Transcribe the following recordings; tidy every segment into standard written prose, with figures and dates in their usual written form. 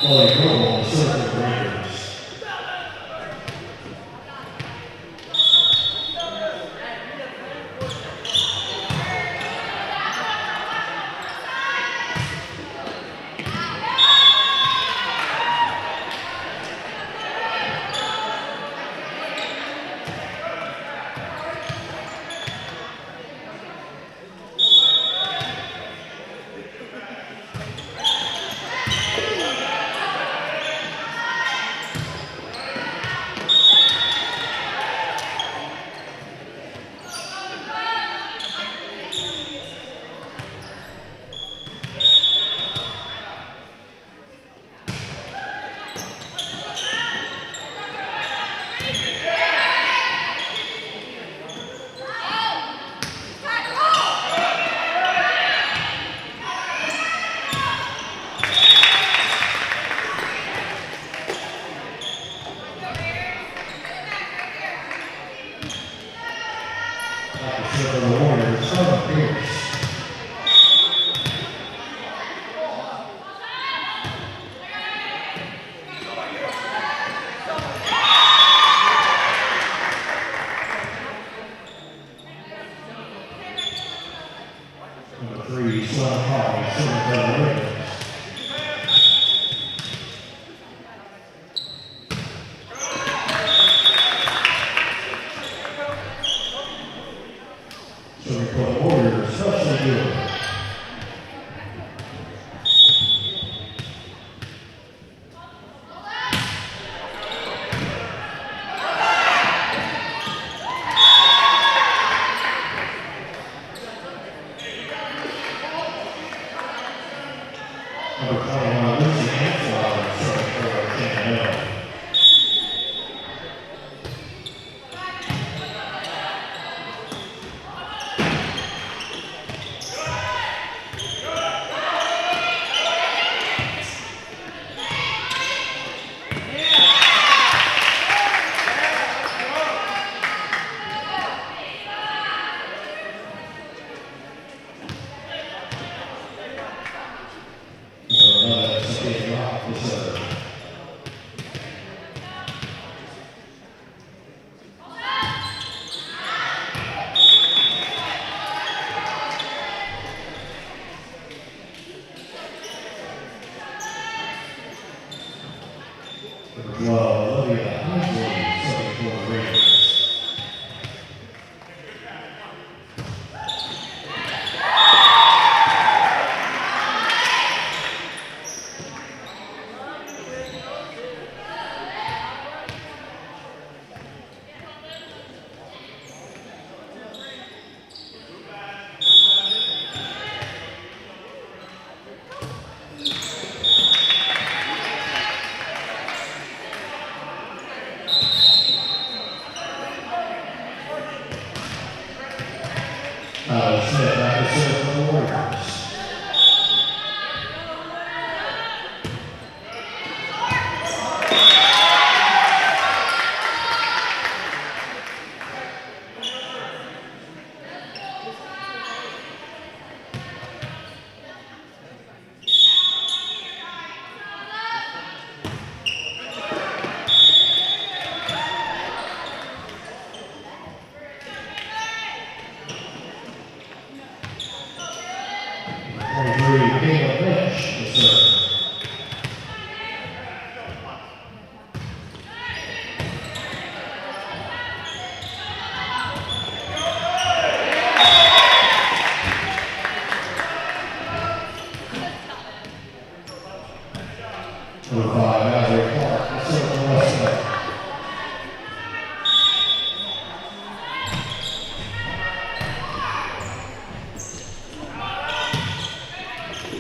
Volleyball, Circuit Raiders.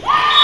Wow!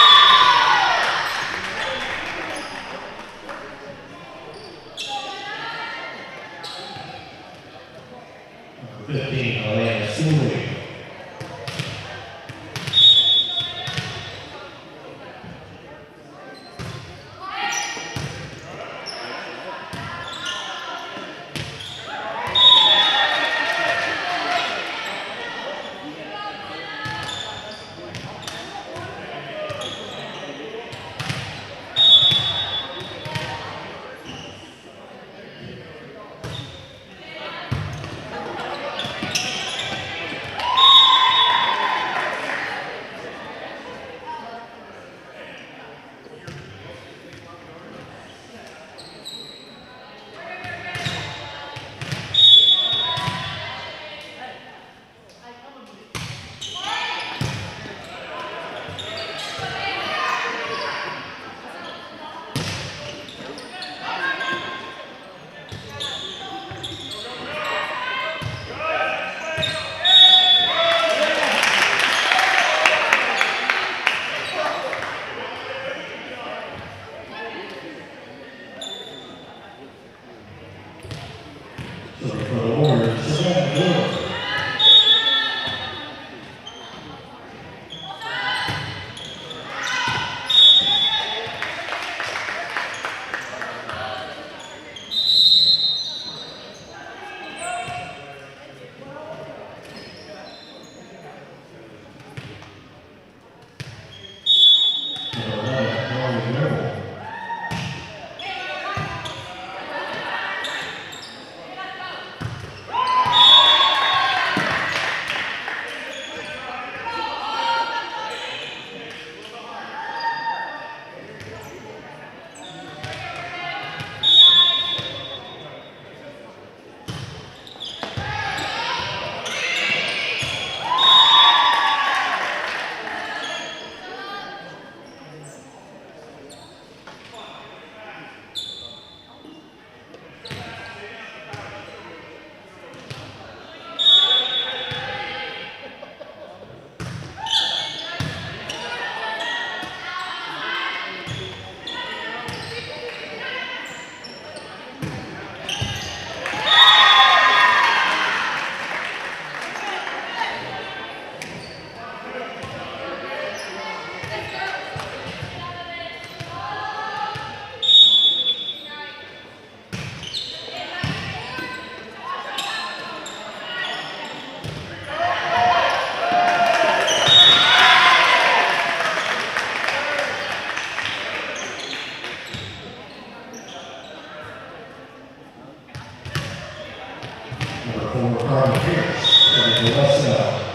Wes-Del.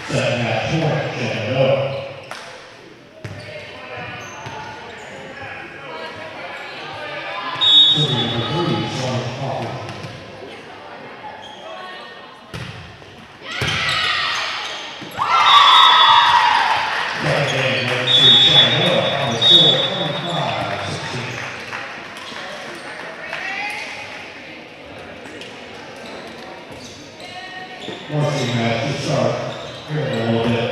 Second half point, Shenandoah. Serving number 3, Sean Coffee. That game went to Shenandoah on the score 25-16. Varsity match to start here in a little bit.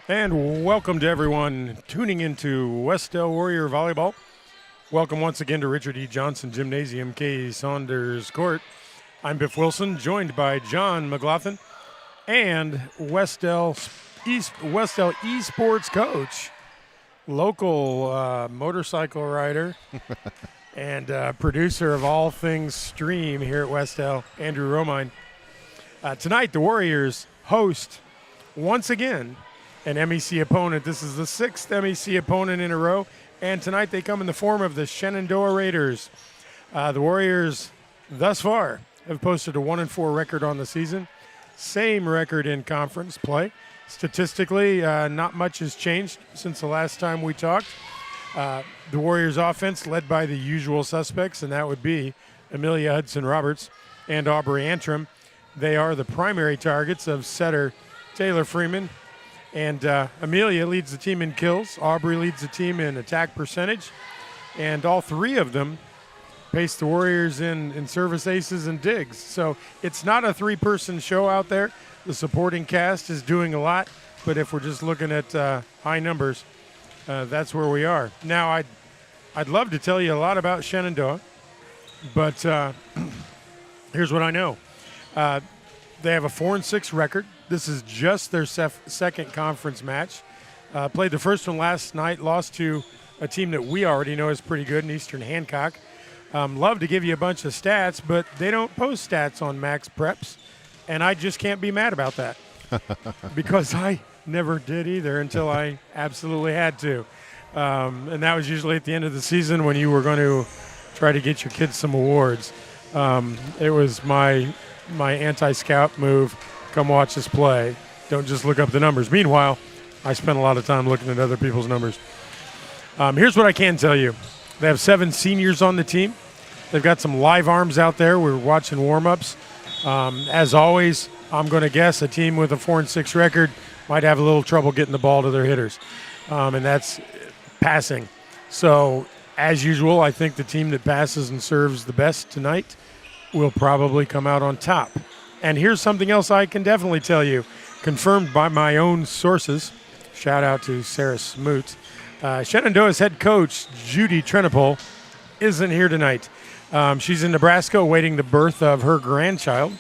And welcome to everyone tuning into Wes-Del Warrior Volleyball. Welcome once again to Richard E. Johnson Gymnasium, K. Saunders Court. I'm Biff Wilson, joined by John McGlothin and Wes-Del Esports coach, local motorcycle rider, and producer of all things stream here at Wes-Del, Andrew Romine. Tonight, the Warriors host, once again, an MEC opponent. This is the 6th MEC opponent in a row, and tonight they come in the form of the Shenandoah Raiders. The Warriors, thus far, have posted a 1-4 record on the season. Same record in conference play. Statistically, not much has changed since the last time we talked. The Warriors' offense led by the usual suspects, and that would be Amelia Hudson-Roberts and Aubrey Antrim. They are the primary targets of setter Taylor Freeman. And Amelia leads the team in kills. Aubrey leads the team in attack percentage. And all three of them pace the Warriors in service aces and digs. So it's not a three-person show out there. The supporting cast is doing a lot. But if we're just looking at high numbers, that's where we are. Now, I'd love to tell you a lot about Shenandoah. But here's what I know. They have a 4-6 record. This is just their second conference match. Played the first one last night, lost to a team that we already know is pretty good in Eastern Hancock. Love to give you a bunch of stats, but they don't post stats on Max Preps, and I just can't be mad about that because I never did either until I absolutely had to. And that was usually at the end of the season when you were going to try to get your kids some awards. It was my anti-scout move. Come watch us play. Don't just look up the numbers. Meanwhile, I spent a lot of time looking at other people's numbers. Here's what I can tell you. They have 7 seniors on the team. They've got some live arms out there. We're watching warm-ups. As always, I'm going to guess a team with a 4-6 record might have a little trouble getting the ball to their hitters, and that's passing. So, as usual, I think the team that passes and serves the best tonight will probably come out on top. And here's something else I can definitely tell you, confirmed by my own sources. Shout out to Sarah Smoot. Shenandoah's head coach, Judy Trenopole, isn't here tonight. She's in Nebraska awaiting the birth of her grandchild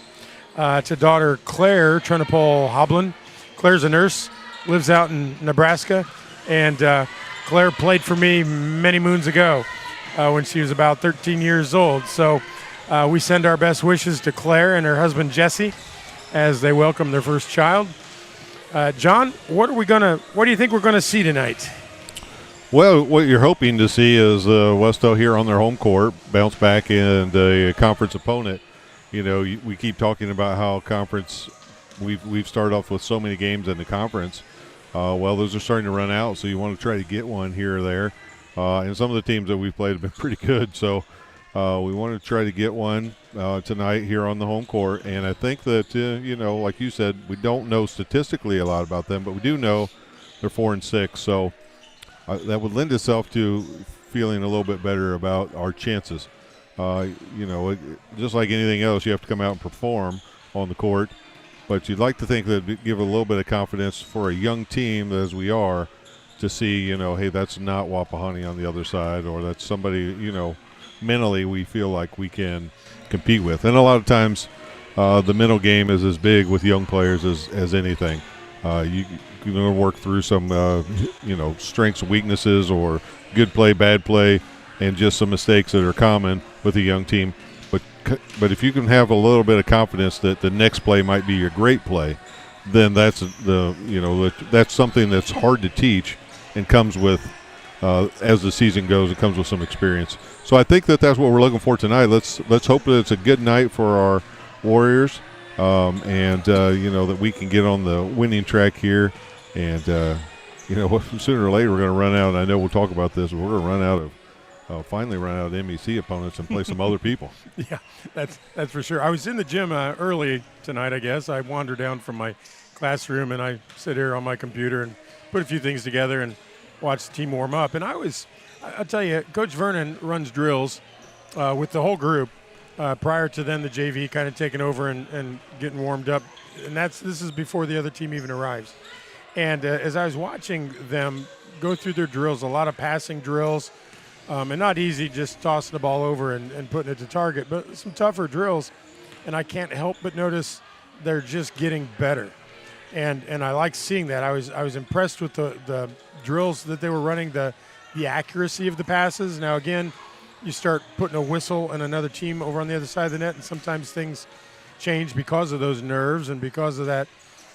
to daughter Claire Trenopole Hoblin. Claire's a nurse, lives out in Nebraska, and Claire played for me many moons ago when she was about 13 years old. So we send our best wishes to Claire and her husband Jesse as they welcome their first child. John, what do you think we're gonna see tonight? Well, what you're hoping to see is Wes-Del here on their home court bounce back and a conference opponent. You know, we keep talking about how conference we've started off with so many games in the conference. Well, those are starting to run out, so you want to try to get one here or there. And some of the teams that we've played have been pretty good, so. We want to try to get one tonight here on the home court, and I think that, like you said, we don't know statistically a lot about them, but we do know they're 4-6, so that would lend itself to feeling a little bit better about our chances. Just like anything else, you have to come out and perform on the court, but you'd like to think that it'd give a little bit of confidence for a young team as we are to see, hey, that's not Wapahani on the other side, or that's somebody, mentally we feel like we can compete with. And a lot of times the mental game is as big with young players as anything. You're going to work through some, strengths and weaknesses or good play, bad play, and just some mistakes that are common with a young team. But if you can have a little bit of confidence that the next play might be your great play, then that's something that's hard to teach and comes with, as the season goes, it comes with some experience. So I think that that's what we're looking for tonight. Let's hope that it's a good night for our Warriors, and that we can get on the winning track here. And sooner or later we're going to run out. And I know we'll talk about this. We're going to run out of finally run out of MEC opponents and play some other people. Yeah, that's for sure. I was in the gym early tonight. I guess I wandered down from my classroom and I sit here on my computer and put a few things together and watch the team warm up. And I'll tell you, Coach Vernon runs drills with the whole group prior to then the JV kind of taking over and getting warmed up. And this is before the other team even arrives. And as I was watching them go through their drills, a lot of passing drills, and not easy just tossing the ball over and putting it to target, but some tougher drills. And I can't help but notice they're just getting better. And I like seeing that. I was impressed with the drills that they were running, the accuracy of the passes. Now, again, you start putting a whistle and another team over on the other side of the net, and sometimes things change because of those nerves and because of that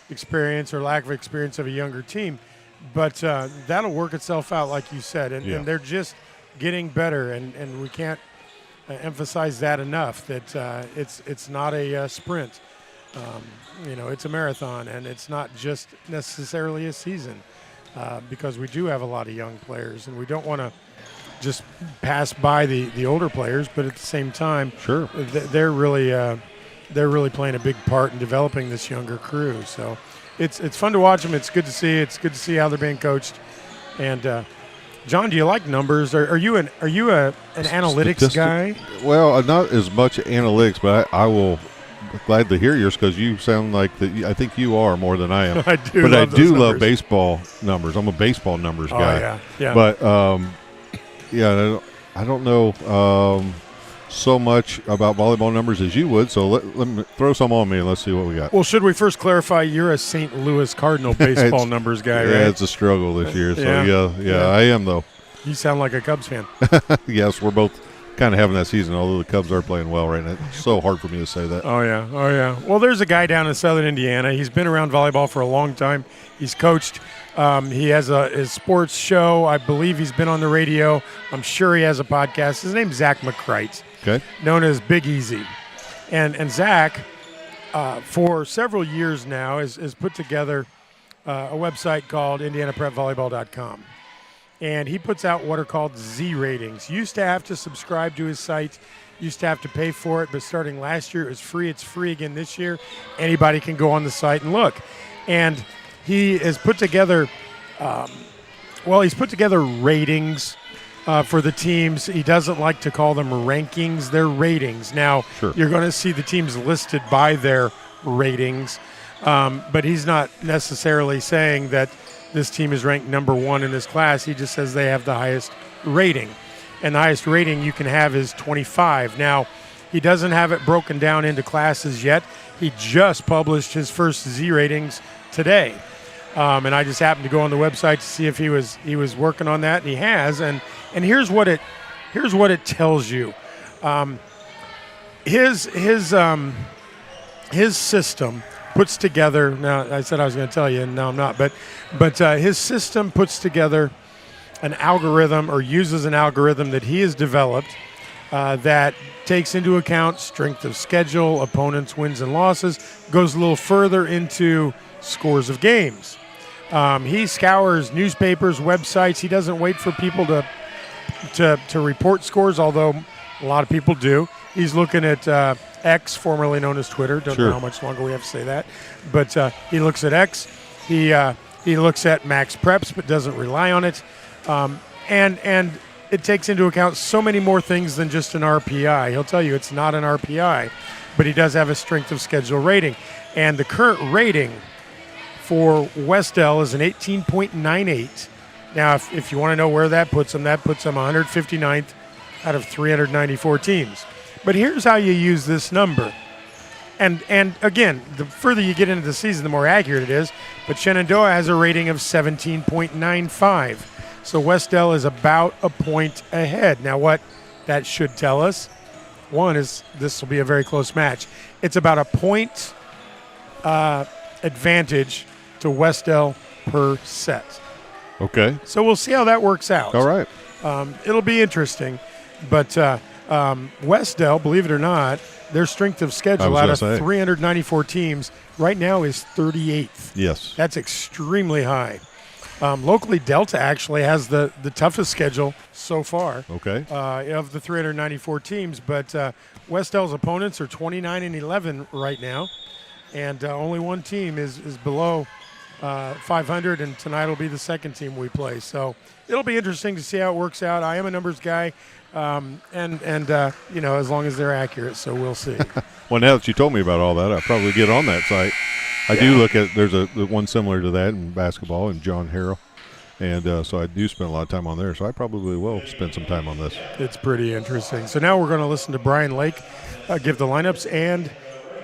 experience or lack of experience of a younger team. But that'll work itself out, like you said, and they're just getting better, and we can't emphasize that enough, that it's not a sprint. It's a marathon, and it's not just necessarily a season, because we do have a lot of young players, and we don't want to just pass by the older players, but at the same time, sure, they're really playing a big part in developing this younger crew. So it's fun to watch them. It's good to see. It's good to see how they're being coached. And John, do you like numbers? Are you an analytics guy? Well, not as much analytics, but I will glad to hear yours, because you sound like I think you are more than I am. I do, but love I do those love numbers. baseball numbers. I'm a baseball numbers guy. Yeah. But I don't know so much about volleyball numbers as you would. So let me throw some on me and let's see what we got. Well, should we first clarify you're a St. Louis Cardinal baseball numbers guy, right? Yeah, it's a struggle this year. So yeah, I am though. You sound like a Cubs fan. Yes, we're both kind of having that season, although the Cubs are playing well right now. It's so hard for me to say that. Oh yeah. Well, there's a guy down in Southern Indiana. He's been around volleyball for a long time. He's coached. He has his sports show. I believe he's been on the radio. I'm sure he has a podcast. His name's Zach McCrite, known as Big Easy. And Zach, for several years now, has put together a website called IndianaPrepVolleyball.com. And he puts out what are called Z ratings. Used to have to subscribe to his site, used to have to pay for it, but starting last year it was free. It's free again this year. Anybody can go on the site and look. And he has put together, ratings for the teams. He doesn't like to call them rankings. They're ratings. Now, You're going to see the teams listed by their ratings, but he's not necessarily saying that this team is ranked number one in this class. He just says they have the highest rating. And the highest rating you can have is 25. Now, he doesn't have it broken down into classes yet. He just published his first Z ratings today. And I just happened to go on the website to see if he was working on that, and he has. And here's what it tells you. His system puts together. Now, I said I was going to tell you, and now I'm not. But his system puts together an algorithm, or uses an algorithm that he has developed that takes into account strength of schedule, opponents' wins and losses, goes a little further into scores of games. He scours newspapers, websites. He doesn't wait for people to report scores, although a lot of people do. He's looking at X, formerly known as Twitter. Don't know how much longer we have to say that. But he looks at X. He looks at max preps, but doesn't rely on it. And it takes into account so many more things than just an RPI. He'll tell you it's not an RPI, but he does have a strength of schedule rating. And the current rating for Wes-Del is an 18.98. Now, if you want to know where that puts him 159th out of 394 teams. But here's how you use this number. And again, the further you get into the season, the more accurate it is. But Shenandoah has a rating of 17.95. So Wes-Del is about a point ahead. Now, what that should tell us, one, is this will be a very close match. It's about a point advantage to Wes-Del per set. Okay. So we'll see how that works out. All right. It'll be interesting. But Wes-Del, believe it or not, their strength of schedule out of 394 teams right now is 38th. Yes. That's extremely high. Locally, Delta actually has the toughest schedule so far. Okay. Of the 394 teams. But Wes-Del's opponents are 29-11 right now. And only one team is below 500, and tonight will be the second team we play. So it'll be interesting to see how it works out. I am a numbers guy, and as long as they're accurate, so we'll see. Well, now that you told me about all that, I'll probably get on that site. I do look at, there's one similar to that in basketball, and John Harrell. And so I do spend a lot of time on there. So I probably will spend some time on this. It's pretty interesting. So now we're going to listen to Brian Lake give the lineups, and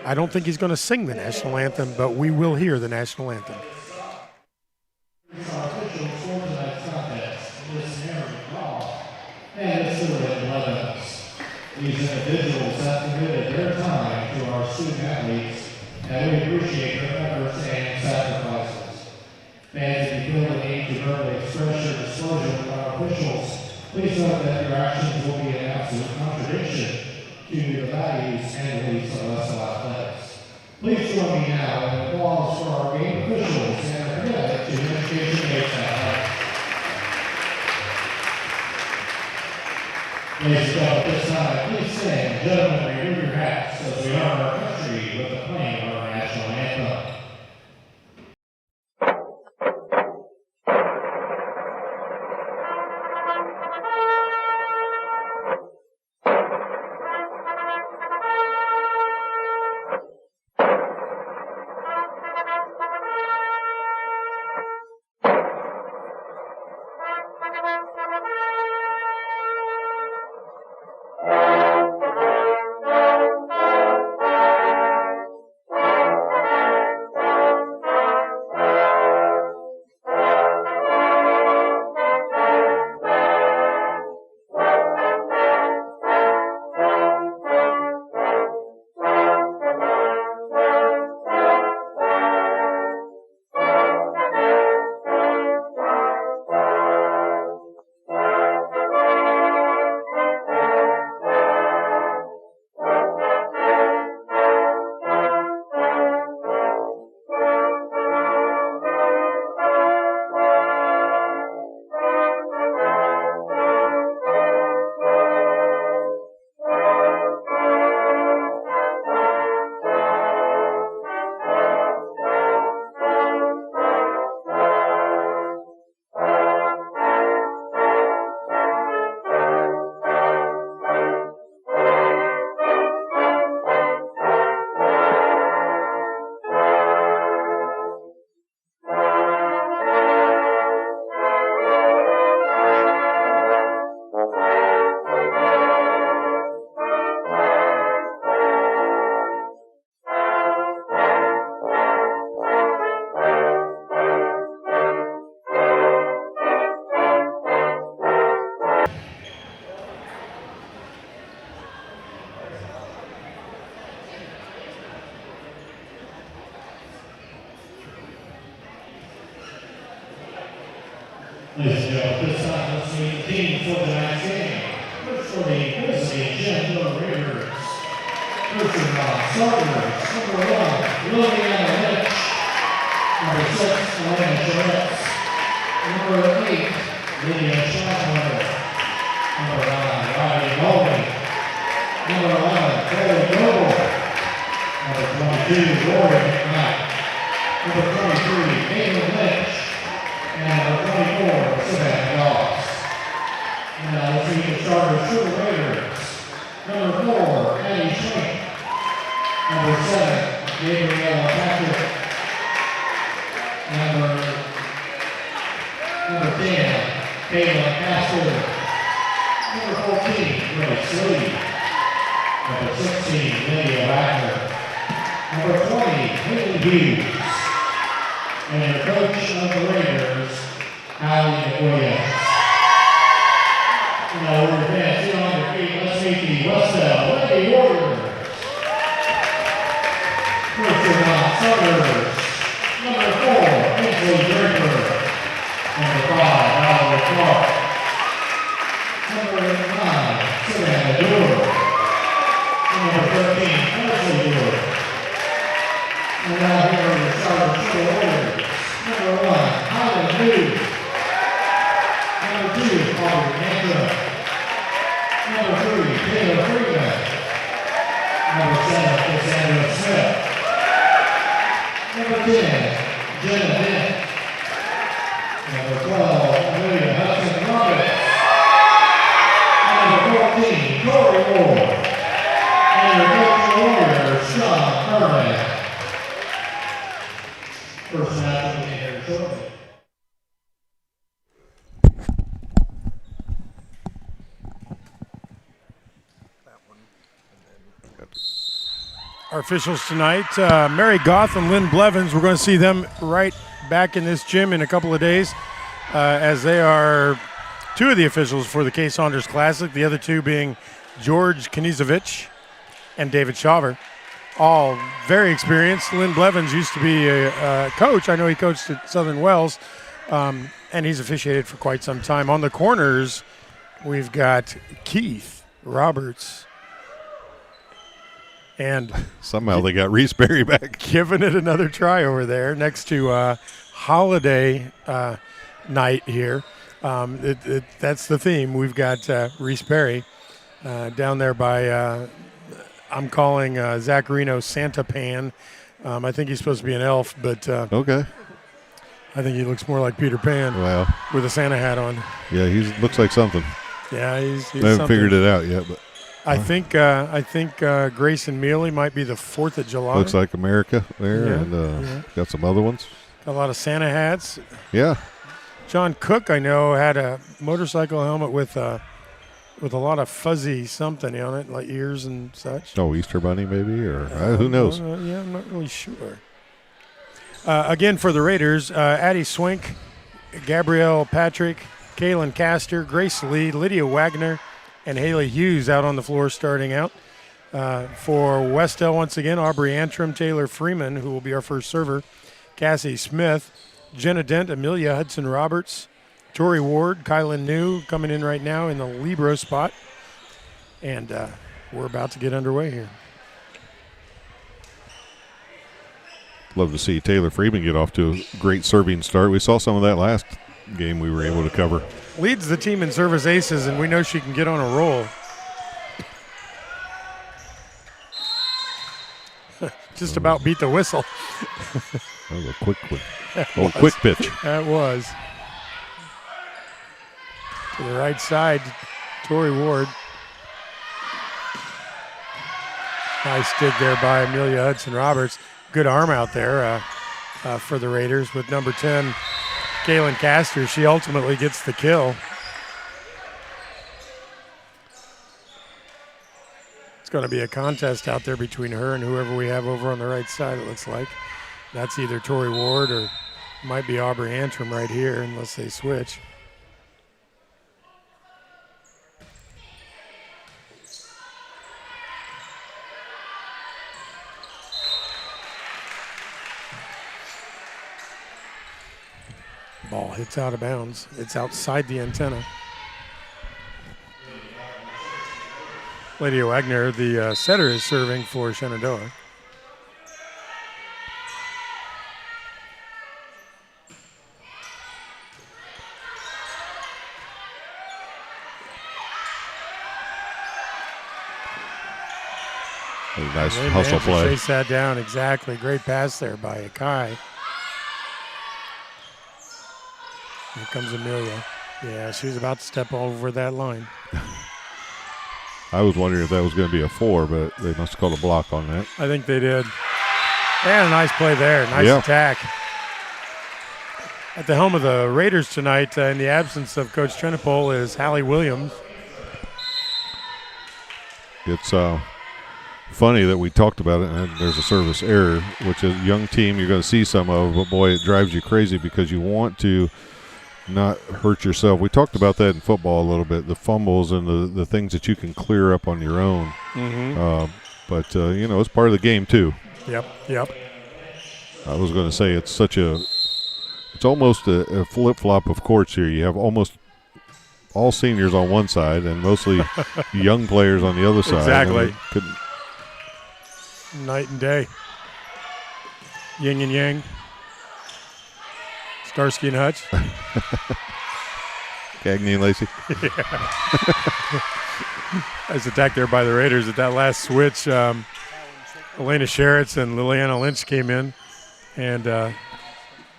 I don't think he's going to sing the national anthem, but we will hear the national anthem. Officials for tonight's contest, Miss Mary McGlothin and Miss Evans. These individuals have committed their time to our student athletes, and we appreciate their efforts and sacrifices. Fans, if you feel the need to verbally express your displeasure with our officials, please note that your actions will be an absolute contradiction to the values and beliefs of Wes-Del athletics. Please join me now in applause for our game officials and their commitment to education-based athletics. Ladies and gentlemen, at this time, please stand, gentlemen, remove your hats as we honor our country with the playing of our national anthem. Ladies and gentlemen, this time let's meet the team for tonight's game. First for the Varsity Shenandoah Raiders. First and starters, number 1, Lillian Lynch. Number 6, Elena Jarretts. Number 8, Lydia Schleifler. Number 9, Riley Golding. Number 11, Kelly Goble. Number 22, Rory McKnight. Number 23, Caitlin Lynch. And number 24, Savannah Goss. And now let's meet the starters for the Raiders. Number 4, Annie Schwink. Number 7, Gabriella Patrick. Number 10, Kayla Castor. Number 14, Grace Lee. Number 16, Lydia Wagner. Number 20, Haley Hughes. And the coach of the Raiders, Hallie Williams. Now we're advancing on your feet. Let's meet the Wes-Del Lady Warriors. First and starters, number 4, Ainsley Draper. Number 5, Valerie Clark. Number 9, Savannah Dewar. Number 13, Ashley Dewar. And now here are the starters for the Warriors. Number 1, Highland Hughes. Number 2, Aubrey Andrew. Number 3, Taylor Freeman. Number 7, Cassandra Smith. Number 10, Jenna Dent. Number 12, Amelia Hudson Roberts. Number 14, Corey Moore. And your coach of the Warriors, Sean Herman. Our officials tonight, Mary Goth and Lynn Blevins. We're going to see them right back in this gym in a couple of days, as they are two of the officials for the Kay Saunders Classic, the other two being George Knizovich and David Shaver. All very experienced. Lynn Blevins used to be a coach. I know he coached at Southern Wells, and he's officiated for quite some time. On the corners, we've got Keith Roberts. And somehow they got Reese Berry back. Giving it another try over there next to Holiday Night here. That's the theme. We've got Reese Berry down there by, I'm calling Zach Reno Santa Pan. I think he's supposed to be an elf, but okay. I think he looks more like Peter Pan with a Santa hat on. Yeah, he looks like something. Yeah, he's I haven't figured it out yet, but I think Grayson Mealy might be the 4th of July. looks like America there, and got some other ones. Got a lot of Santa hats. Yeah. John Cook, I know, had a motorcycle helmet with a lot of fuzzy something on it, like ears and such. Oh, Easter Bunny maybe, or who knows? Yeah, I'm not really sure. Again, for the Raiders, Addie Swink, Gabrielle Patrick, Kaylin Castor, Grace Lee, Lydia Wagner, and Haley Hughes out on the floor starting out. For Wes-Del, once again, Aubrey Antrim, Taylor Freeman, who will be our first server, Cassie Smith, Jenna Dent, Amelia Hudson-Roberts, Tori Ward, Kylan New coming in right now in the libero spot. And we're about to get underway here. Love to see Taylor Freeman get off to a great serving start. We saw some of that last game we were able to cover. Leads the team in service aces, and we know she can get on a roll. Just about beat the whistle. That was a quick one. Oh, quick pitch. That was. To the right side, Tori Ward. Nice dig there by Amelia Hudson-Roberts. Good arm out there for the Raiders with number 10, Kaylin Castor. She ultimately gets the kill. It's going to be a contest out there between her and whoever we have over on the right side, it looks like. That's either Tori Ward or might be Aubrey Antrim right here, unless they switch. Ball hits out of bounds. It's outside the antenna. Lydia Wagner, the setter, is serving for Shenandoah. A nice hustle play. Chase that down, exactly. Great pass there by Akai. Here comes Amelia. Yeah, she was about to step over that line. I was wondering if that was going to be a 4, but they must have called a block on that. I think they did. And a nice play there. Nice attack. At the helm of the Raiders tonight, in the absence of Coach Trenopole, is Hallie Williams. It's funny that we talked about it, and there's a service error, which is a young team you're going to see some of, but boy, it drives you crazy because you want to not hurt yourself. We talked about that in football a little bit, the fumbles and the things that you can clear up on your own. Mm-hmm. But it's part of the game too. Yep. I was going to say it's almost a flip-flop of courts here. You have almost all seniors on one side and mostly young players on the other side. Exactly. Night and day. Yin and yang. Starsky and Hutch. Cagney and Lacey. Nice attack there by the Raiders at that last switch. Elena Sheritz and Liliana Lynch came in, and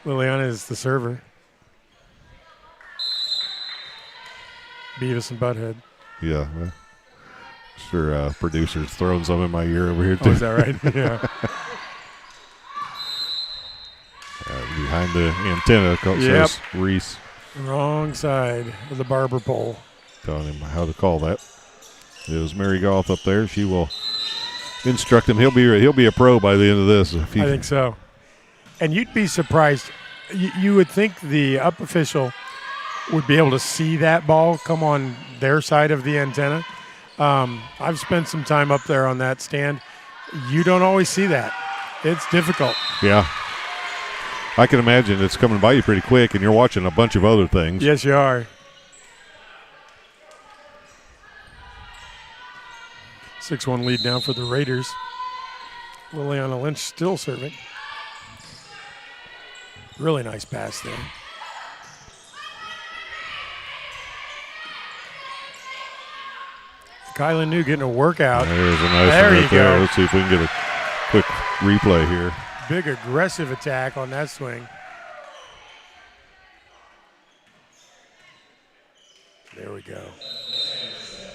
Liliana is the server. Beavis and Butthead. Yeah. Sure, producer's throwing some in my ear over here, too. Oh, is that right? Yeah. Behind the antenna, says Reese. Wrong side of the barber pole. Telling him how to call that. It was Mary Goth up there. She will instruct him. He'll be a pro by the end of this. I think so. And you'd be surprised. You would think the up official would be able to see that ball come on their side of the antenna. I've spent some time up there on that stand. You don't always see that. It's difficult. Yeah. I can imagine it's coming by you pretty quick, and you're watching a bunch of other things. Yes, you are. 6-1 lead now for the Raiders. Liliana Lynch still serving. Really nice pass there. Kylan New getting a workout. There's a nice there one you right there. go. Let's see if we can get a quick replay here. Big aggressive attack on that swing. There we go.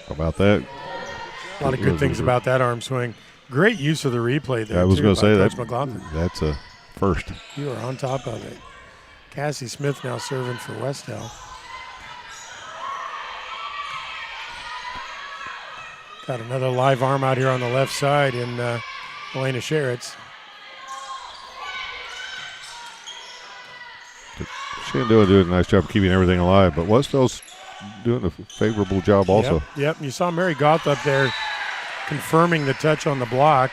How about that? A lot of good things about that arm swing. Great use of the replay there. I was going to say Coach that. McGlothin. That's a first. You are on top of it. Cassie Smith now serving for Wes-Del. Got another live arm out here on the left side in Elena Sheritz. Shenandoah doing a nice job of keeping everything alive, but Wes-Del's doing a favorable job also. Yep. You saw Mary Goth up there confirming the touch on the block.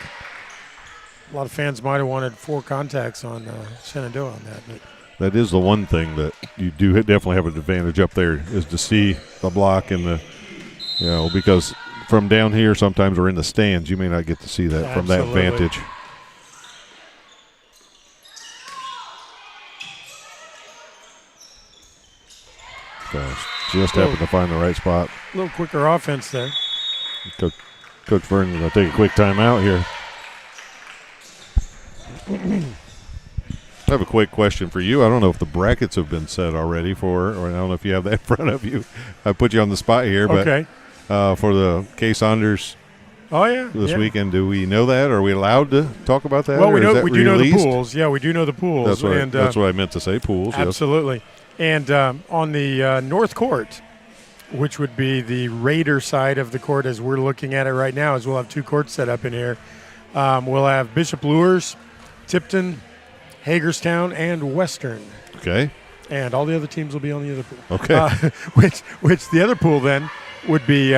A lot of fans might have wanted 4 contacts on Shenandoah on that. But That is the one thing that you do definitely have an advantage up there, is to see the block and the, because from down here sometimes or in the stands, you may not get to see that from that vantage. Just happened to find the right spot. A little quicker offense there. Coach Vernon's going to take a quick timeout here. I have a quick question for you. I don't know if the brackets have been set already or I don't know if you have that in front of you. I put you on the spot here, but okay. For the Kay Saunders this weekend, do we know that? Are we allowed to talk about that? Well, we do know the pools. Yeah, we do know the pools. That's what I meant to say, pools. Absolutely. Yes. And on the north court, which would be the Raider side of the court as we're looking at it right now, as we'll have 2 courts set up in here. We'll have Bishop Luers, Tipton, Hagerstown, and Western. Okay. And all the other teams will be on the other pool. Okay. Which the other pool then would be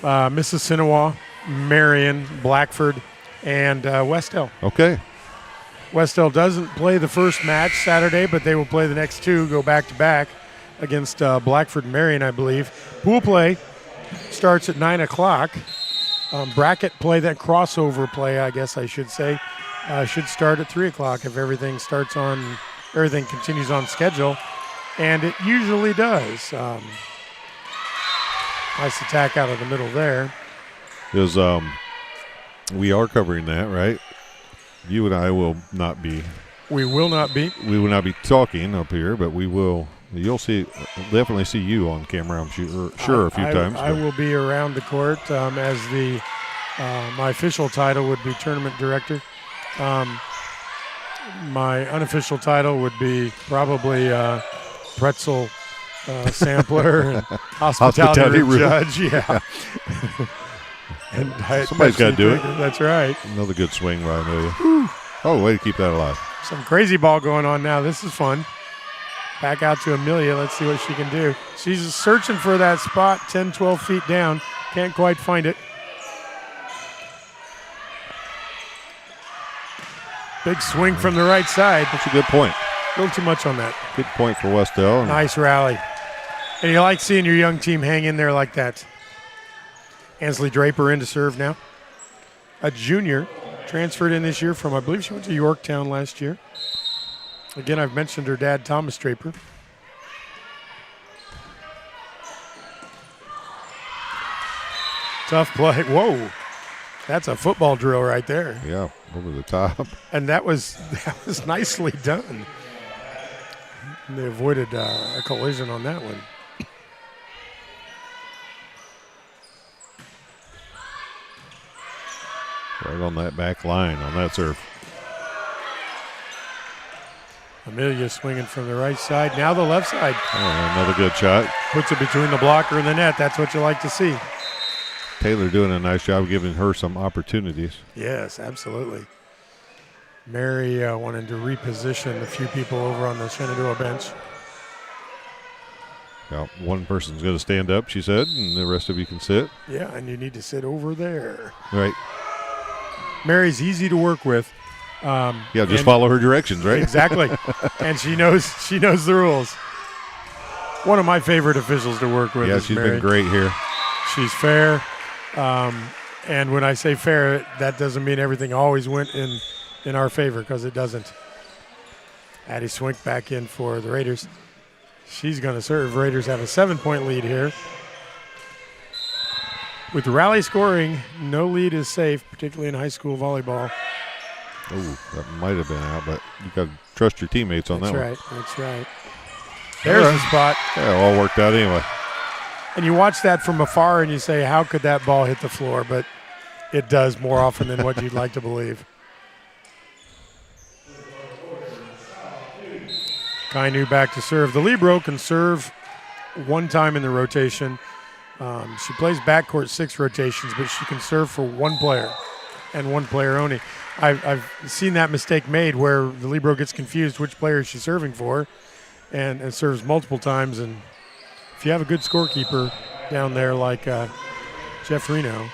Mississinawa, Marion, Blackford, and Wes-Del. Okay. Wes-Del doesn't play the first match Saturday, but they will play the next 2, go back-to-back against Blackford and Marion, I believe. Pool play starts at 9 o'clock. Bracket play, that crossover play, I guess I should say, should start at 3 o'clock if everything continues on schedule, and it usually does. Nice attack out of the middle there. We are covering that, right? You and I will not be. We will not be. We will not be talking up here, but we will. You'll definitely see you on camera, I'm sure a few times. I will be around the court as my official title would be tournament director. My unofficial title would be probably pretzel sampler and hospitality room judge. Yeah. And somebody's got to do it. That's right. Another good swing by Amelia. Oh, way to keep that alive. Some crazy ball going on now. This is fun. Back out to Amelia. Let's see what she can do. She's searching for that spot 10, 12 feet down. Can't quite find it. Big swing from the right side. That's a good point. A little too much on that. Good point for Wes-Del. Nice rally. And you like seeing your young team hang in there like that. Ansley Draper in to serve now. A junior, transferred in this year from, I believe she went to Yorktown last year. Again, I've mentioned her dad, Thomas Draper. Tough play. Whoa. That's a football drill right there. Yeah, over the top. And that was nicely done. And they avoided a collision on that one. Right on that back line on that serve. Amelia swinging from the right side. Now the left side. Oh, another good shot. Puts it between the blocker and the net. That's what you like to see. Taylor doing a nice job giving her some opportunities. Yes, absolutely. Mary wanted to reposition a few people over on the Shenandoah bench. Now, one person's going to stand up, she said, and the rest of you can sit. Yeah, and you need to sit over there. Right. Mary's easy to work with. Just follow her directions, right? Exactly. And she knows the rules. One of my favorite officials to work with. Yeah, she's been great here. She's fair. And when I say fair, that doesn't mean everything always went in our favor, because it doesn't. Addie Swink back in for the Raiders. She's going to serve. Raiders have a 7-point lead here. With the rally scoring, no lead is safe, particularly in high school volleyball. Oh, that might have been out, but you got to trust your teammates on that one. That's right. There's the spot. Yeah, all worked out anyway. And you watch that from afar and you say, how could that ball hit the floor? But it does more often than what you'd like to believe. Kainu back to serve. The libero can serve one time in the rotation. She plays backcourt 6 rotations, but she can serve for one player and one player only. I've seen that mistake made where the libero gets confused which player she's serving for and serves multiple times. And if you have a good scorekeeper down there like Jeff Reno,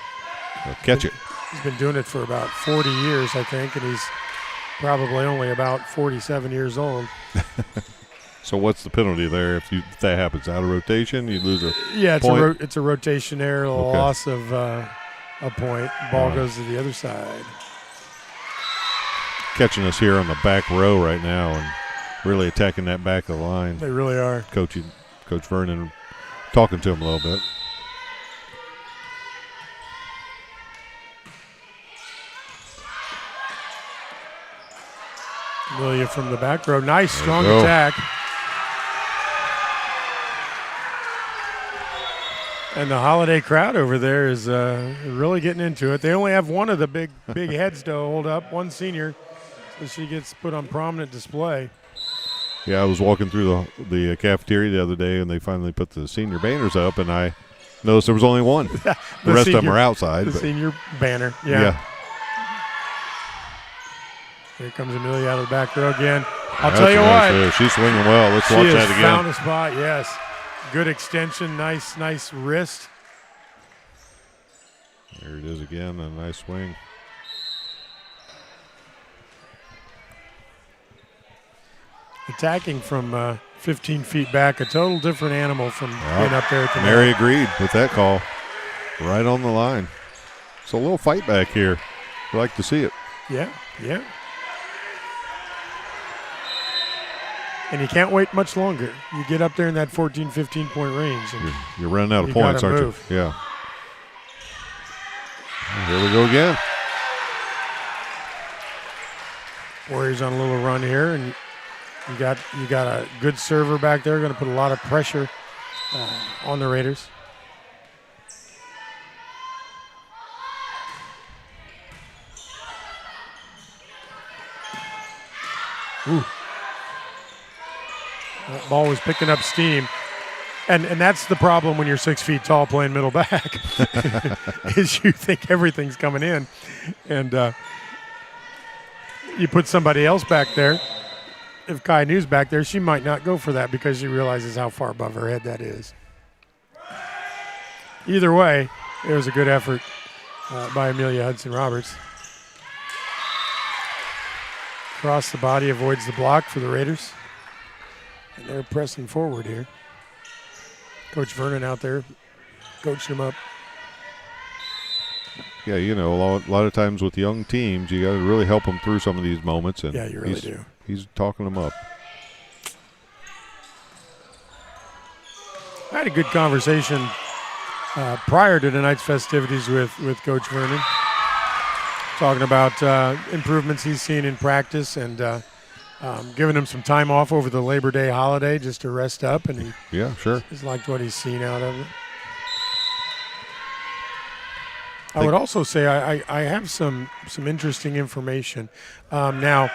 they'll catch it. He's been doing it for about 40 years, I think, and he's probably only about 47 years old. So what's the penalty there if that happens? Out of rotation, you lose a point? It's a rotation error, a loss of a point. Ball goes to the other side. Catching us here on the back row right now and really attacking that back of the line. They really are. Coach Vernon talking to him a little bit. Amelia from the back row. Nice, strong attack. And the Holiday crowd over there is really getting into it. They only have one of the big heads to hold up, one senior, so she gets put on prominent display. Yeah, I was walking through the cafeteria the other day, and they finally put the senior banners up, and I noticed there was only one. The rest of them are outside. The senior banner, yeah. Here comes Amelia out of the back row again. I'll tell you what. She's swinging well. Let's watch that again. She has found a spot, yes. Good extension, nice wrist. There it is again, a nice swing. Attacking from 15 feet back, a total different animal from being up there at the Mary agreed with that call. Right on the line. It's a little fight back here. We like to see it. Yeah. And you can't wait much longer. You get up there in that 14, 15-point range. And you're running out of points, aren't you? Yeah. Here we go again. Warriors on a little run here, and you got a good server back there. Going to put a lot of pressure on the Raiders. Ooh. That ball was picking up steam. And that's the problem when you're 6 feet tall playing middle back, is you think everything's coming in. And you put somebody else back there. If Kai New's back there, she might not go for that because she realizes how far above her head that is. Either way, it was a good effort by Amelia Hudson-Roberts. Across the body, avoids the block for the Raiders. And they're pressing forward here. Coach Vernon out there coaching them up. Yeah, a lot of times with young teams, you got to really help them through some of these moments. And yeah, you really do. He's talking them up. I had a good conversation prior to tonight's festivities with Coach Vernon, talking about improvements he's seen in practice and giving him some time off over the Labor Day holiday just to rest up, and he's liked what he's seen out of it. I would also say I have some interesting information. Now,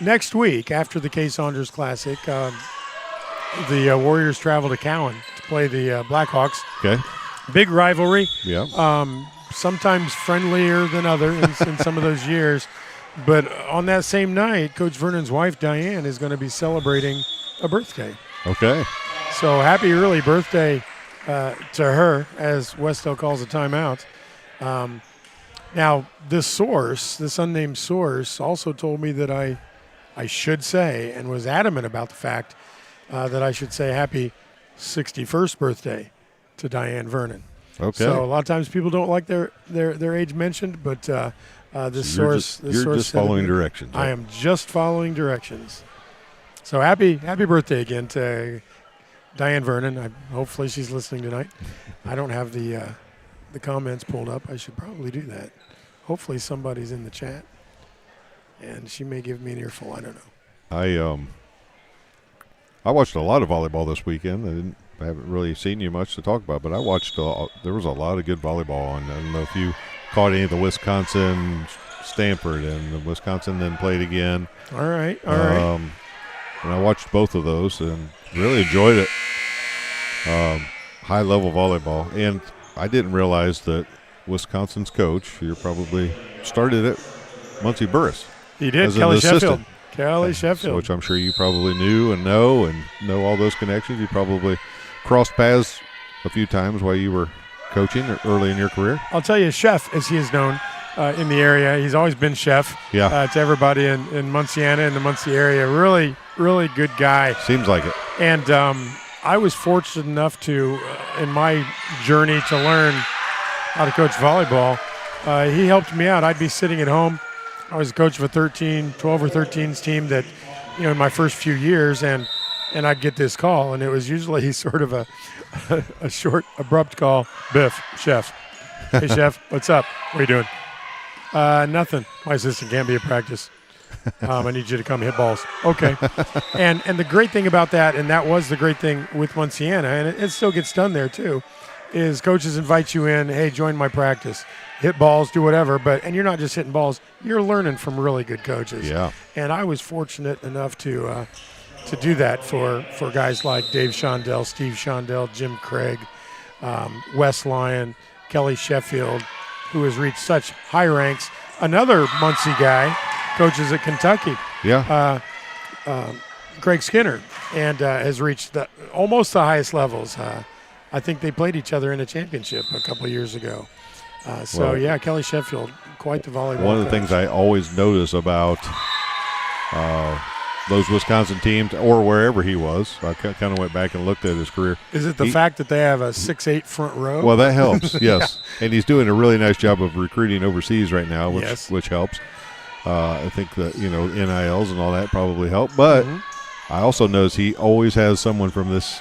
next week after the Kay Saunders Classic, the Warriors travel to Cowan to play the Blackhawks. Okay. Big rivalry. Yeah. Sometimes friendlier than other in some of those years. But on that same night, Coach Vernon's wife, Diane, is going to be celebrating a birthday. Okay. So happy early birthday to her, as Wes-Del calls a timeout. Now, this unnamed source, also told me that I should say, and was adamant about the fact that I should say happy 61st birthday to Diane Vernon. Okay. So a lot of times people don't like their age mentioned, but this source You're just following directions. I am just following directions. So happy birthday again to Diane Vernon. Hopefully she's listening tonight. I don't have the comments pulled up. I should probably do that. Hopefully somebody's in the chat, and she may give me an earful. I don't know. I watched a lot of volleyball this weekend. I haven't really seen you much to talk about, but I watched. There was a lot of good volleyball on. I don't know if you caught any of the Wisconsin, Stanford, and the Wisconsin then played again. All right. And I watched both of those and really enjoyed it. High level volleyball, and I didn't realize that Wisconsin's coach, you probably started at Muncie Burris. He did. As Kelly an Sheffield. assistant. Kelly Sheffield. Which I'm sure you probably knew and know all those connections. You probably crossed paths a few times while you were coaching early in your career. I'll tell you, Chef, as he is known in the area. He's always been Chef to everybody in Munciana and the Muncie area. Really, really good guy. Seems like it. And I was fortunate enough to, in my journey to learn how to coach volleyball, he helped me out. I'd be sitting at home. I was a coach of a 12 or 13s team that, in my first few years, and I'd get this call, and it was usually sort of a short, abrupt call. Biff, Chef. Hey, Chef, what's up? What are you doing? Nothing. My assistant can't be at practice. I need you to come hit balls. Okay. And the great thing about that, and that was the great thing with Munciana, and it still gets done there too, is coaches invite you in, hey, join my practice. Hit balls, do whatever, and you're not just hitting balls, you're learning from really good coaches. Yeah. And I was fortunate enough to do that for guys like Dave Shondell, Steve Shondell, Jim Craig, Wes Lyon, Kelly Sheffield, who has reached such high ranks. Another Muncie guy coaches at Kentucky. Yeah. Craig Skinner, and has reached almost the highest levels. I think they played each other in a championship a couple of years ago. Kelly Sheffield, quite the volleyball One of the coach. things I always notice about those Wisconsin teams, or wherever he was, I kind of went back and looked at his career. Is it the fact that they have a 6'8" front row? Well, that helps, yes. And he's doing a really nice job of recruiting overseas right now, which helps. I think that, NILs and all that probably help. But I also notice he always has someone from this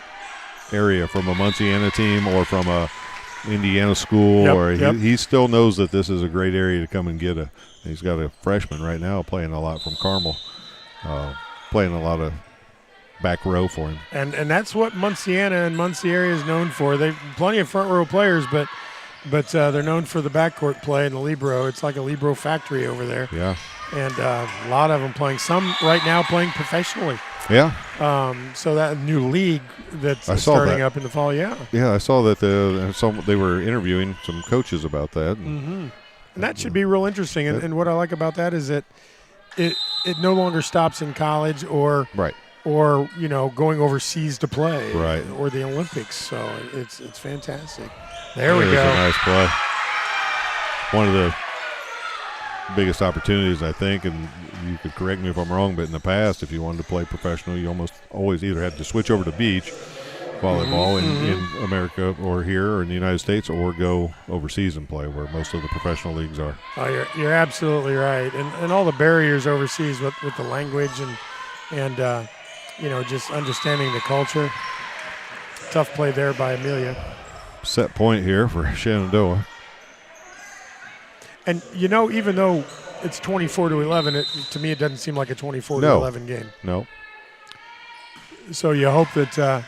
area, from a Munciana team or from a Indiana school, he still knows that this is a great area to come and get he's got a freshman right now playing a lot from Carmel, playing a lot of back row for him. And that's what Munciana and Muncie area is known for. They've plenty of front row players, but they're known for the backcourt play and the libero. It's like a libero factory over there. Yeah. And a lot of them playing. Some right now playing professionally. Yeah. So that new league that's starting up in the fall, Yeah, I saw that they were interviewing some coaches about that. And that should be real interesting. And what I like about that is that it no longer stops in college or going overseas to play or the Olympics. So it's fantastic. There we go. A nice play. One of the biggest opportunities, I think, and you could correct me if I'm wrong, but in the past, if you wanted to play professional, you almost always either had to switch over to beach volleyball in America or here or in the United States, or go overseas and play where most of the professional leagues are. Oh, you're absolutely right. And all the barriers overseas with the language and just understanding the culture. Tough play there by Amelia. Set point here for Shenandoah. And, even though it's 24-11, to me it doesn't seem like a 24-11 game. No. So you hope that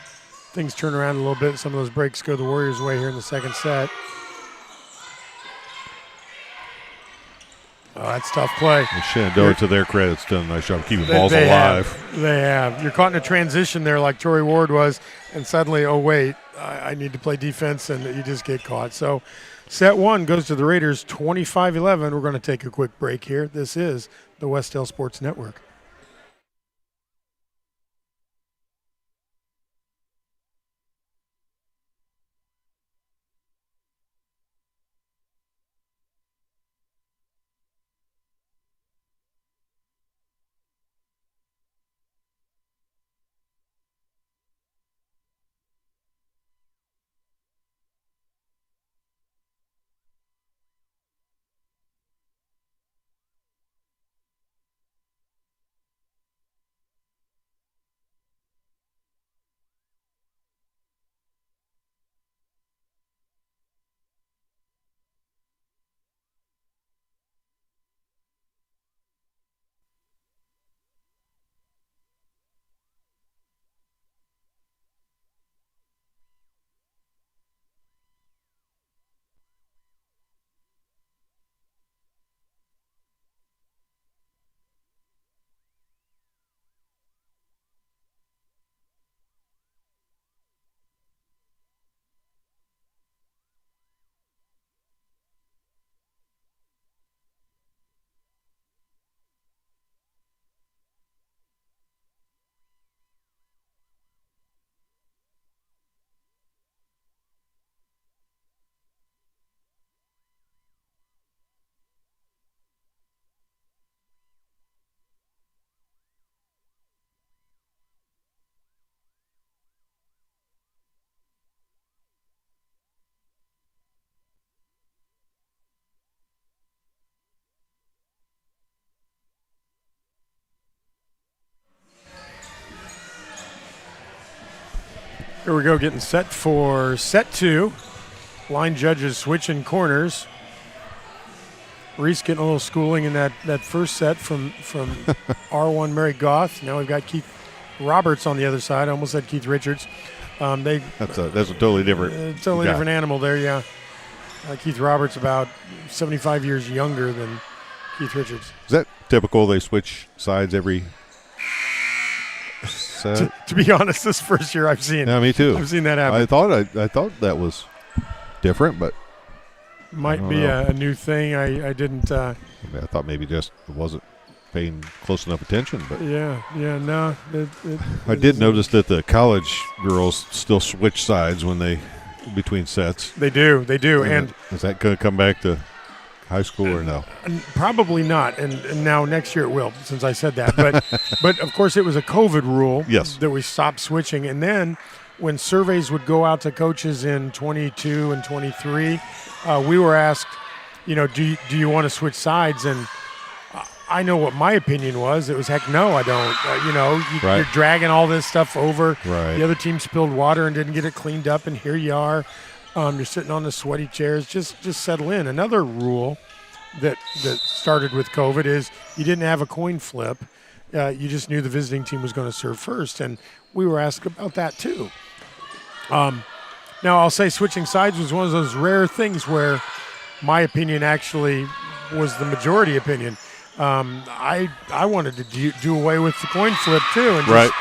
things turn around a little bit. Some of those breaks go the Warriors' way here in the second set. Oh, that's tough play. And Shenandoah, to their credit, has done a nice job keeping balls alive. They have. You're caught in a transition there like Tori Ward was, and suddenly, oh, wait, I need to play defense, and you just get caught. So set one goes to the Raiders, 25-11. We're going to take a quick break here. This is the Wes-Del Sports Network. Here we go, getting set for set two. Line judges switching corners. Reese getting a little schooling in that first set from R1 Mary Goth. Now we've got Keith Roberts on the other side. I almost said Keith Richards. That's a totally different different animal there, yeah. Keith Roberts about 75 years younger than Keith Richards. Is that typical? They switch sides every set? To be honest, this first year I've seen. Yeah, me too. I've seen that happen. I thought that was different, but might be a new thing. I didn't. I thought maybe just wasn't paying close enough attention. But no. I did notice that the college girls still switch sides between sets. They do, and is that going to come back to high school or no? Probably not. And now next year it will, since I said that. But but of course it was a COVID rule. Yes. That we stopped switching, and then when surveys would go out to coaches in 22 and 23, we were asked, do you want to switch sides? And I know what my opinion was. It was, heck no, I don't. Right. You're dragging all this stuff over. Right. The other team spilled water and didn't get it cleaned up, and here you are. You're sitting on the sweaty chairs. Just settle in. Another rule that started with COVID is you didn't have a coin flip. You just knew the visiting team was going to serve first, and we were asked about that too. Now, I'll say switching sides was one of those rare things where my opinion actually was the majority opinion. I wanted to do away with the coin flip too, and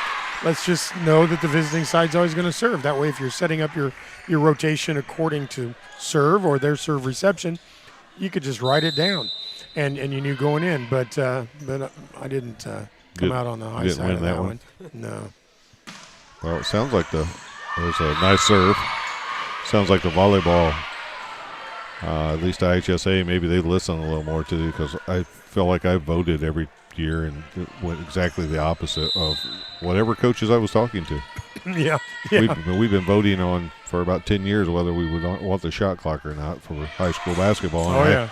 let's just know that the visiting side's always going to serve. That way, if you're setting up your rotation according to serve or their serve reception, you could just write it down, and you knew going in. But I didn't come out on the high side of that one. No. Well, it sounds like it was a nice serve. Sounds like the volleyball, at least IHSA, maybe they listen a little more to, because I feel like I voted every year and it went exactly the opposite of whatever coaches I was talking to. Yeah. We've been voting on for about 10 years whether we would want the shot clock or not for high school basketball. And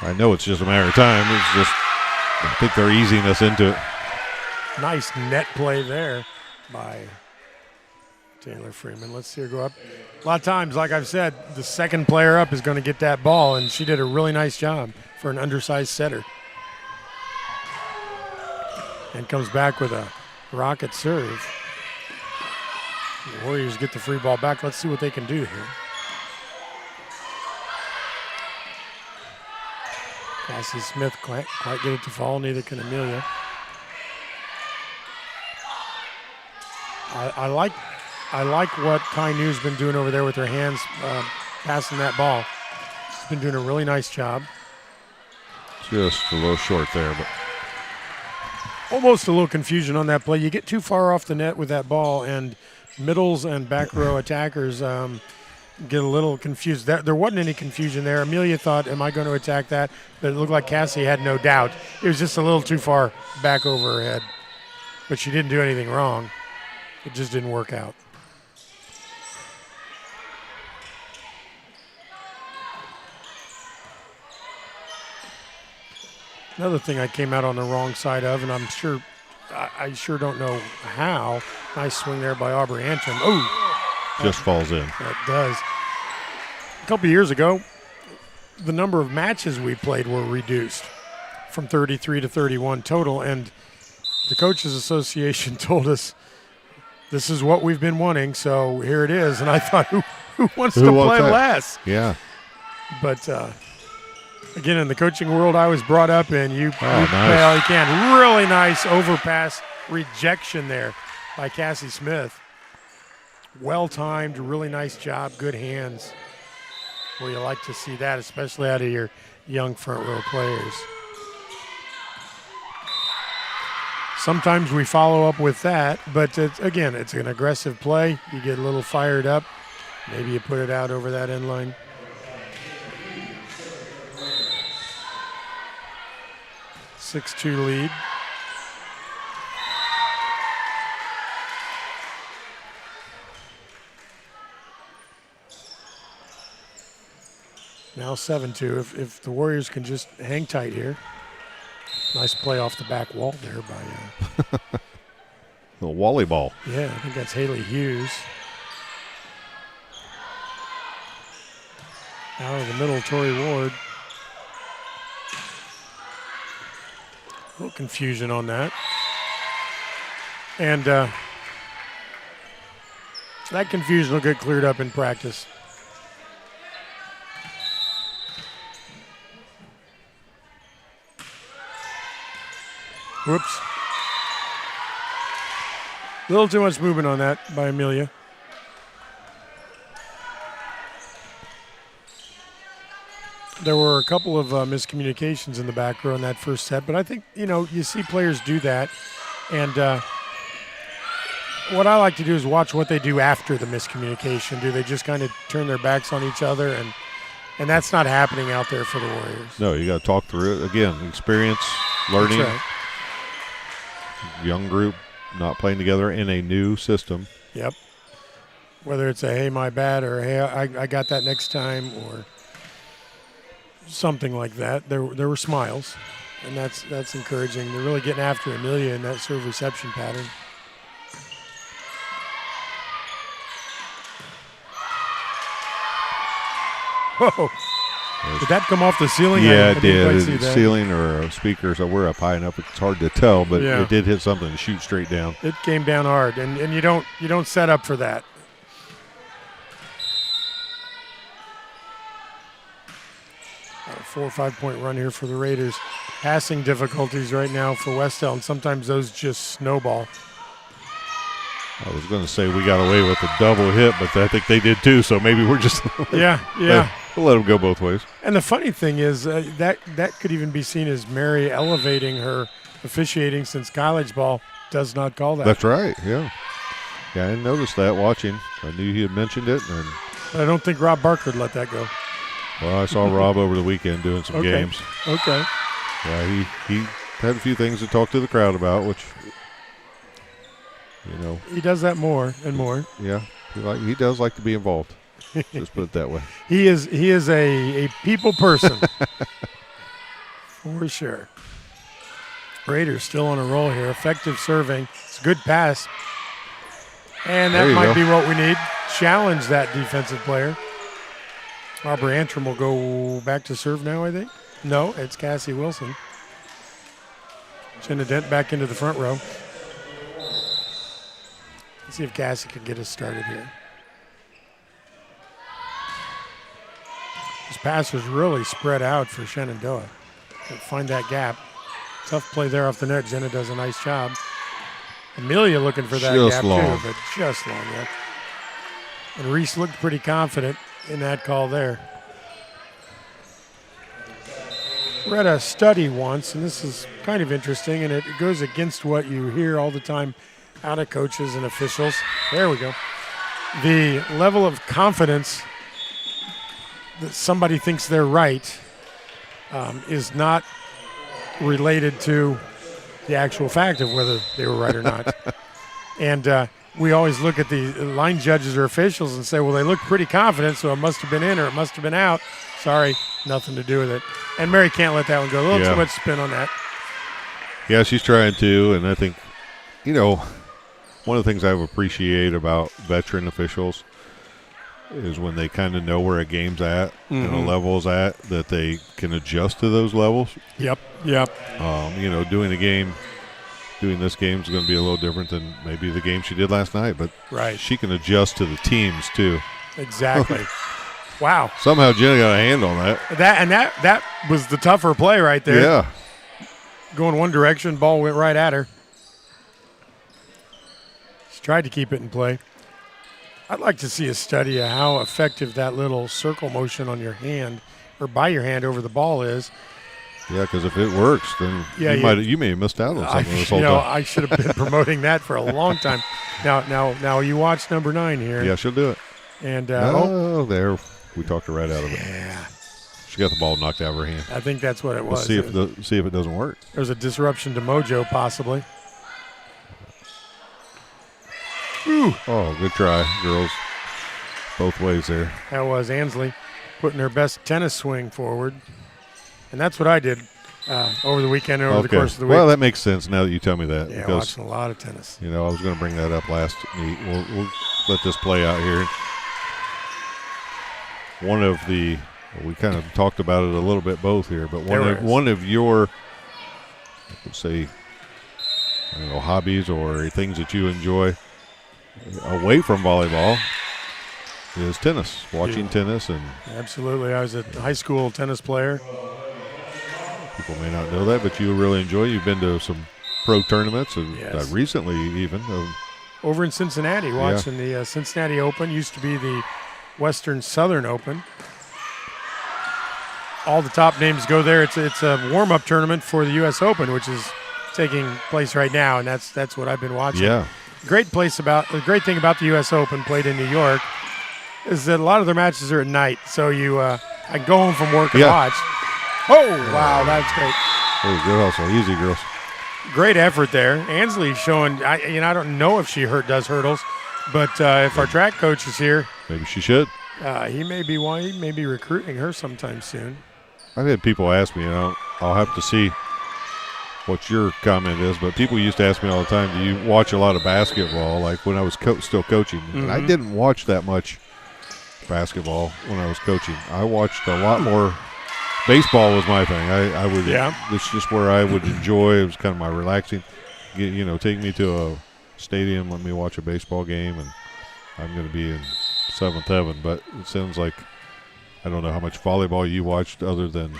I know it's just a matter of time. It's just, I think they're easing us into it. Nice net play there by Taylor Freeman. Let's see her go up. A lot of times, like I've said, the second player up is going to get that ball, and she did a really nice job for an undersized setter. And comes back with a rocket serve. The Warriors get the free ball back. Let's see what they can do here. Cassie Smith can't quite get it to fall, neither can Amelia. I like I like what Kai Nu's been doing over there with her hands passing that ball. She's been doing a really nice job. Just a little short there, but Almost a little confusion on that play. You get too far off the net with that ball, and middles and back row attackers get a little confused. There wasn't any confusion there. Amelia thought, am I going to attack that? But it looked like Cassie had no doubt. It was just a little too far back over her head. But she didn't do anything wrong. It just didn't work out. Another thing I came out on the wrong side of, and I sure don't know how. Nice swing there by Aubrey Antrim. Oh, just falls in. That does. A couple years ago, the number of matches we played were reduced from 33 to 31 total, and the Coaches Association told us this is what we've been wanting, so here it is. And I thought, who wants to play that? less? Yeah. But again, in the coaching world I was brought up in, you nice. play all you can. Really nice overpass rejection there by Cassie Smith. Well-timed, really nice job, good hands. Well, you like to see that, especially out of your young front row players. Sometimes we follow up with that, but it's an aggressive play. You get a little fired up. Maybe you put it out over that end line. (6-2) lead. Now 7-2. If the Warriors can just hang tight here. Nice play off the back wall there by The Volleyball. yeah, I think that's Haley Hughes. Out of the middle, Tori Ward. A little confusion on that. And that confusion will get cleared up in practice. Whoops. A little too much movement on that by Amelia. There were a couple of miscommunications in the back row in that first set, but I think, you see players do that. And what I like to do is watch what they do after the miscommunication. Do they just kind of turn their backs on each other? And that's not happening out there for the Warriors. No, you got to talk through it. Again, experience, learning. That's right. Young group, not playing together in a new system. Yep. Whether it's a, hey, my bad, or hey, I got that next time, or something like that. There were smiles, and that's encouraging. They're really getting after Amelia in that serve reception pattern. Whoa. Did that come off the ceiling? Yeah, I it did. see that. Ceiling or speakers. We're up high enough; it's hard to tell, but Yeah. it did hit something and shoot straight down. It came down hard, and you don't set up for that. A 4 or 5 point run here for the Raiders. Passing difficulties right now for Wes-Del, and sometimes those just snowball. I was going to say we got away with a double hit, but I think they did too. So maybe we're just Yeah. We'll let them go both ways. And the funny thing is that could even be seen as Mary elevating her officiating, since college ball does not call that. That's right. Yeah. Yeah, I didn't notice that watching. I knew he had mentioned it, and But I don't think Rob Barker would let that go. well, I saw Rob over the weekend doing some Okay. games. Okay. Yeah, he had a few things to talk to the crowd about, which He does that more and more. yeah, he does like to be involved. Just put it that way. He is a people person. For sure. Raiders still on a roll here. Effective serving. It's a good pass. And There that you might go. be what we need. Challenge that defensive player. Aubrey Antrim will go back to serve now, I think. No, it's Cassie Wilson. Jenna Dent back into the front row. Let's see if Cassie can get us started here. This pass was really spread out for Shenandoah. Find that gap. Tough play there off the net. Jenna does a nice job. Amelia looking for that Just gap long. too, but just long. Yeah. And Reese looked pretty confident in that call there. Read a study once, and this is kind of interesting, and it goes against what you hear all the time out of coaches and officials. There we go. The level of confidence that somebody thinks they're right is not related to the actual fact of whether they were right or not. And we always look at the line judges or officials and say, well, they look pretty confident, so it must have been in or it must have been out. Sorry, nothing to do with it. And Mary can't let that one go. A little too much spin on that. Yeah, she's trying to, and I think, one of the things I appreciate about veteran officials is when they kind of know where a game's at and a level's at, that they can adjust to those levels. Yep. Doing this game is going to be a little different than maybe the game she did last night, but she can adjust to the teams too. Exactly. Wow. Somehow Jenna got a hand on that. That was the tougher play right there. Yeah. Going one direction, ball went right at her. She tried to keep it in play. I'd like to see a study of how effective that little circle motion on your hand or by your hand over the ball is. Yeah, because if it works, then you may have missed out on something this whole time. I should have been promoting that for a long time. Now you watch number 9 here. Yeah, she'll do it. And there we talked her right out of it. Yeah, she got the ball knocked out of her hand. I think that's what it was. Let's see if it doesn't work. There's a disruption to mojo possibly. Ooh. Oh, good try, girls. Both ways there. That was Ansley putting her best tennis swing forward. And that's what I did over the weekend and over the course of the week. Well, that makes sense now that you tell me that. Yeah, because, watching a lot of tennis. I was going to bring that up last meet. We'll let this play out here. We kind of talked about it a little bit both here, but one of your, let's say, hobbies or things that you enjoy away from volleyball is tennis, watching tennis. And absolutely. I was a high school tennis player. People may not know that, but you really enjoy. You've been to some pro tournaments, and recently even. Over in Cincinnati, watching the Cincinnati Open. Used to be the Western Southern Open. All the top names go there. It's a warm-up tournament for the U.S. Open, which is taking place right now, and that's what I've been watching. Yeah. The great thing about the U.S. Open, played in New York, is that a lot of their matches are at night. So I can go home from work and watch. Oh, wow, that's great. That was good also. Easy, girls. Great effort there. Ansley showing, I don't know if she does hurdles, but if our track coach is here. Maybe she should. He may be recruiting her sometime soon. I've had people ask me, I'll have to see what your comment is, but people used to ask me all the time, do you watch a lot of basketball, like when I was still coaching? And I didn't watch that much basketball when I was coaching. I watched a lot more. Baseball was my thing. I would. Yeah. It's just where I would enjoy. It was kind of my relaxing. Take me to a stadium, let me watch a baseball game, and I'm going to be in seventh heaven. But it sounds like I don't know how much volleyball you watched, other than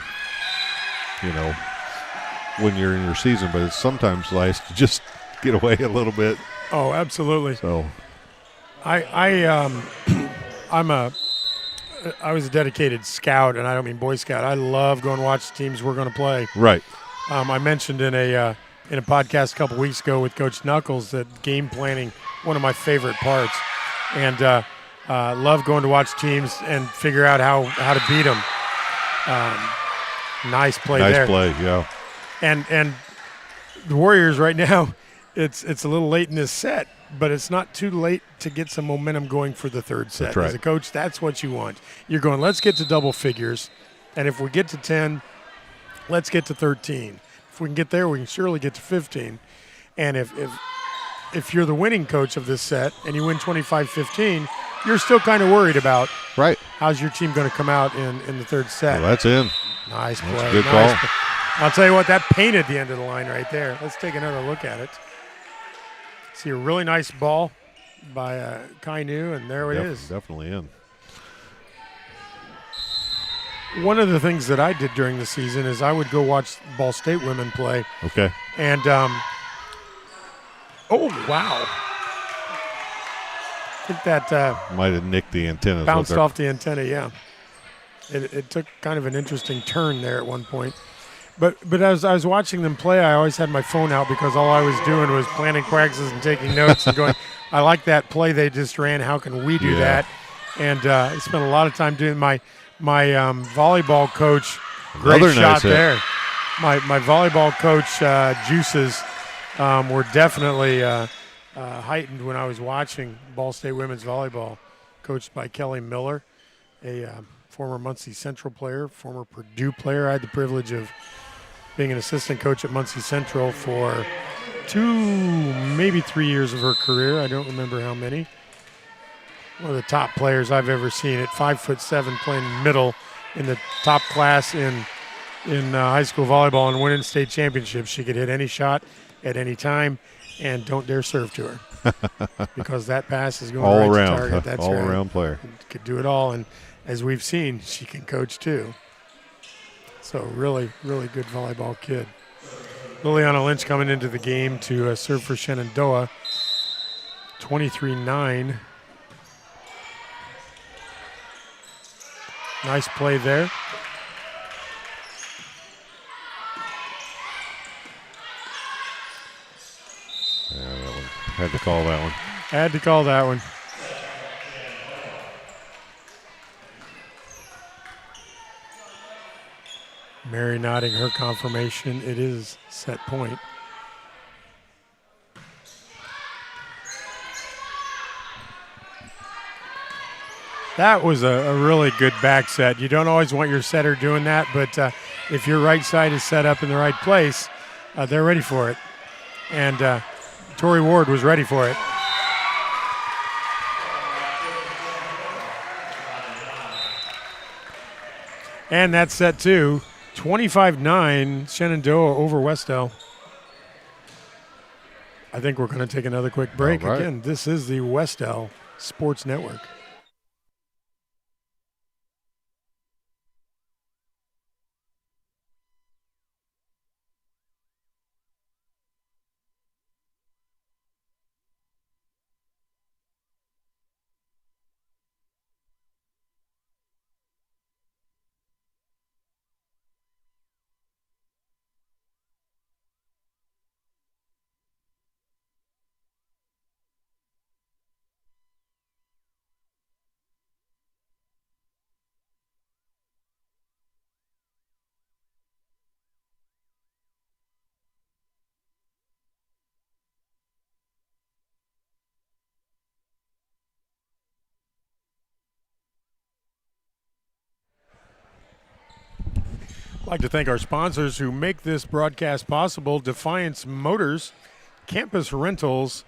when you're in your season. But it's sometimes nice to just get away a little bit. Oh, absolutely. So, I was a dedicated scout, and I don't mean Boy Scout. I love going to watch the teams we're going to play. Right. I mentioned in a podcast a couple weeks ago with Coach Knuckles that game planning, one of my favorite parts, and love going to watch teams and figure out how to beat them. Nice play there. Nice play, yeah. And the Warriors right now, it's a little late in this set, but it's not too late to get some momentum going for the third set. That's right. As a coach, that's what you want. You're going, let's get to double figures, and if we get to 10, let's get to 13. If we can get there, we can surely get to 15. And if you're the winning coach of this set and you win 25-15, you're still kind of worried about how's your team going to come out in the third set. Well, that's in. Nice play. That's a good call. I'll tell you what, that painted the end of the line right there. Let's take another look at it. See a really nice ball by Kainu, and there it is. Definitely in. One of the things that I did during the season is I would go watch Ball State women play. Okay. And, oh, wow. think that might have nicked the antenna. bounced off the antenna, yeah. It took kind of an interesting turn there at one point. But as I was watching them play, I always had my phone out because all I was doing was planning practices and taking notes and going, I like that play they just ran. How can we do that? And I spent a lot of time doing my volleyball coach. Great Another shot nice there. My volleyball coach juices were definitely heightened when I was watching Ball State women's volleyball, coached by Kelly Miller, a former Muncie Central player, former Purdue player. I had the privilege of being an assistant coach at Muncie Central for 2, maybe 3 years of her career. I don't remember how many. One of the top players I've ever seen at 5'7", playing middle in the top class in high school volleyball and winning state championships. She could hit any shot at any time, and don't dare serve to her because that pass is going all right around, to target. That's all right. around player. Could do it all, and as we've seen, she can coach too. So really, really good volleyball kid. Liliana Lynch coming into the game to serve for Shenandoah. 23-9. Nice play there. Yeah, that one. Had to call that one. Had to call that one. Mary nodding her confirmation. It is set point. That was a really good back set. You don't always want your setter doing that, but if your right side is set up in the right place, they're ready for it. And Tori Ward was ready for it. And that's set two. 25-9, Shenandoah over Wes-Del. I think we're going to take another quick break. All right. Again, this is the Wes-Del Sports Network. I'd like to thank our sponsors who make this broadcast possible: Defiance Motors, Campus Rentals,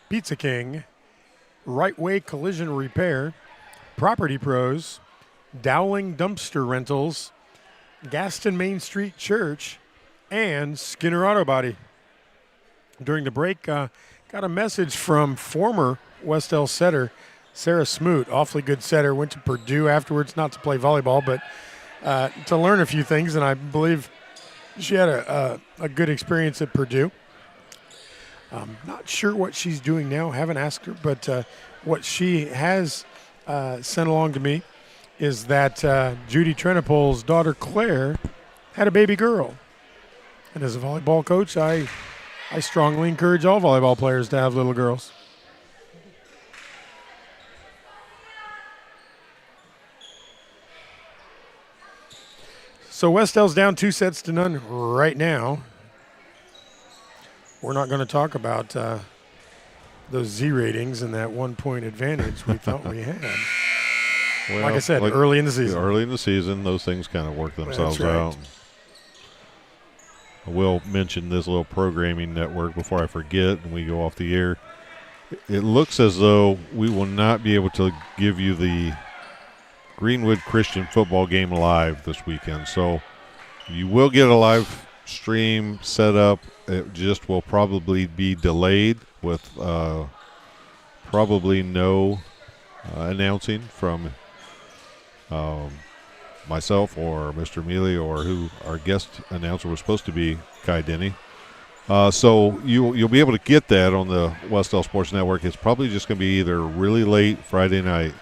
Pizza King, Right Way Collision Repair, Property Pros, Dowling Dumpster Rentals, Gaston Main Street Church, and Skinner Auto Body. During the break, got a message from former Wes-Del setter Sarah Smoot, awfully good setter, went to Purdue afterwards, not to play volleyball, but to learn a few things, and I believe she had a good experience at Purdue. Not sure what she's doing now, haven't asked her, but what she has sent along to me is that Judy Trenopol's daughter Claire had a baby girl. And as a volleyball coach, I strongly encourage all volleyball players to have little girls. So Wes-Del's down 2-0 right now. We're not going to talk about those Z ratings and that 1 point advantage we thought we had. Well, like I said, early in the season. Early in the season, those things kind of work themselves That's right. out. I will mention this little programming network before I forget and we go off the air. It looks as though we will not be able to give you the Greenwood Christian football game live this weekend. So you will get a live stream set up. It just will probably be delayed with probably no announcing from myself or Mr. Mealy or who our guest announcer was supposed to be, Kai Denny. So you'll be able to get that on the Wes-Del Sports Network. It's probably just going to be either really late Friday night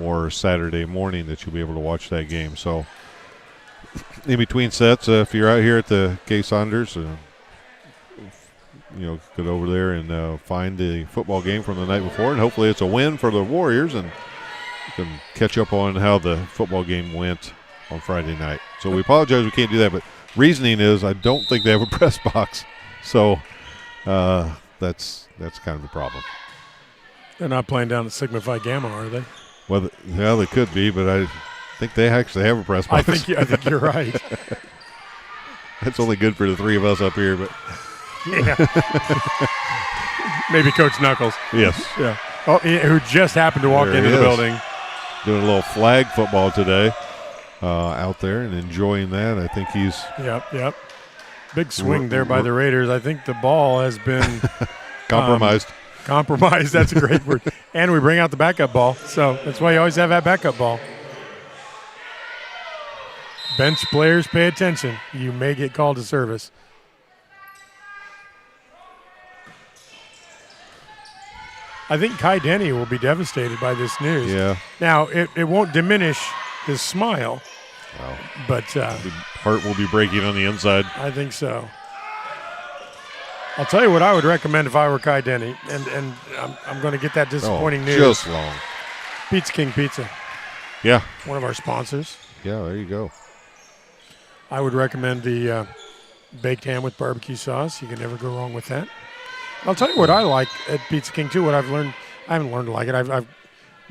or Saturday morning that you'll be able to watch that game. So in between sets, if you're out here at the K. Saunders, get over there and find the football game from the night before, and hopefully it's a win for the Warriors, and you can catch up on how the football game went on Friday night. So we apologize we can't do that, but reasoning is I don't think they have a press box. So that's kind of the problem. They're not playing down at Sigma Phi Gamma, are they? Well, yeah, they could be, but I think they actually have a press box. I think you're right. That's only good for the three of us up here, but yeah. Maybe Coach Knuckles. Yes. Yeah. Oh, who just happened to walk into the building. Doing a little flag football today out there and enjoying that. I think he's Yep. Big swing there by the Raiders. I think the ball has been compromised. Compromised, that's a great word. And we bring out the backup ball. So that's why you always have that backup ball. Bench players, pay attention. You may get called to service. I think Kai Denny will be devastated by this news. Yeah. Now, it won't diminish his smile, but the heart will be breaking on the inside. I think so. I'll tell you what I would recommend if I were Kai Denny, and I'm going to get that disappointing news. Just long. Pizza King Pizza. Yeah. One of our sponsors. Yeah, there you go. I would recommend the baked ham with barbecue sauce. You can never go wrong with that. I'll tell you what I like at Pizza King, too, what I've learned. I haven't learned to like it. I've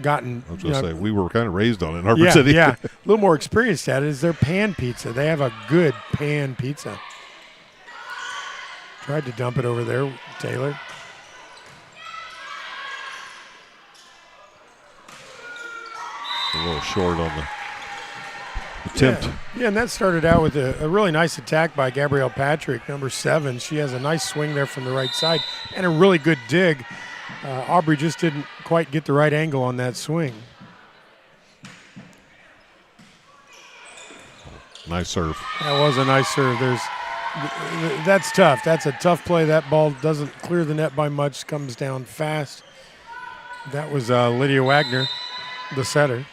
gotten. I was going to say, we were kind of raised on it in Harbor City. Yeah, a little more experienced at it is their pan pizza. They have a good pan pizza. Tried to dump it over there, Taylor. A little short on the attempt. Yeah, and that started out with a really nice attack by Gabrielle Patrick, number 7. She has a nice swing there from the right side and a really good dig. Aubrey just didn't quite get the right angle on that swing. Nice serve. That was a nice serve. That's tough. That's a tough play. That ball doesn't clear the net by much, comes down fast. That was Lydia Wagner, the setter.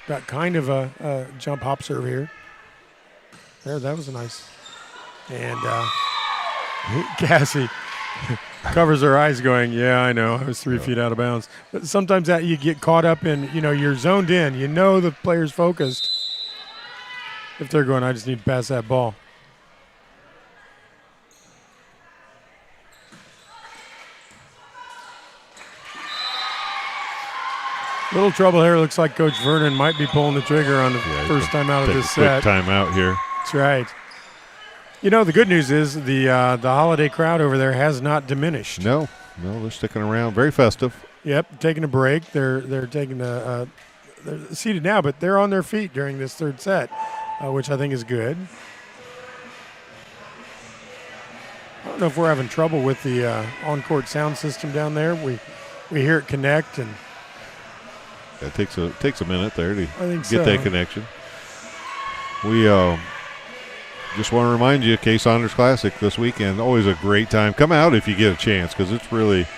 Got kind of a jump hop serve here. There, that was nice. And Cassie covers her eyes going, yeah, I know, I was 3 feet out of bounds. But sometimes that you get caught up in, you're zoned in. You know the player's focused. If they're going, I just need to pass that ball. Little trouble here. Looks like Coach Vernon might be pulling the trigger on the first time out of this set. Quick time out here. That's right. The good news is the holiday crowd over there has not diminished. No, they're sticking around. Very festive. Yep, taking a break. They're taking they're seated now, but they're on their feet during this third set, which I think is good. I don't know if we're having trouble with the on-court sound system down there. We hear it connect, and it takes a minute there to get that connection. We just want to remind you, K. Saunders Classic this weekend, always a great time. Come out if you get a chance, because it's really,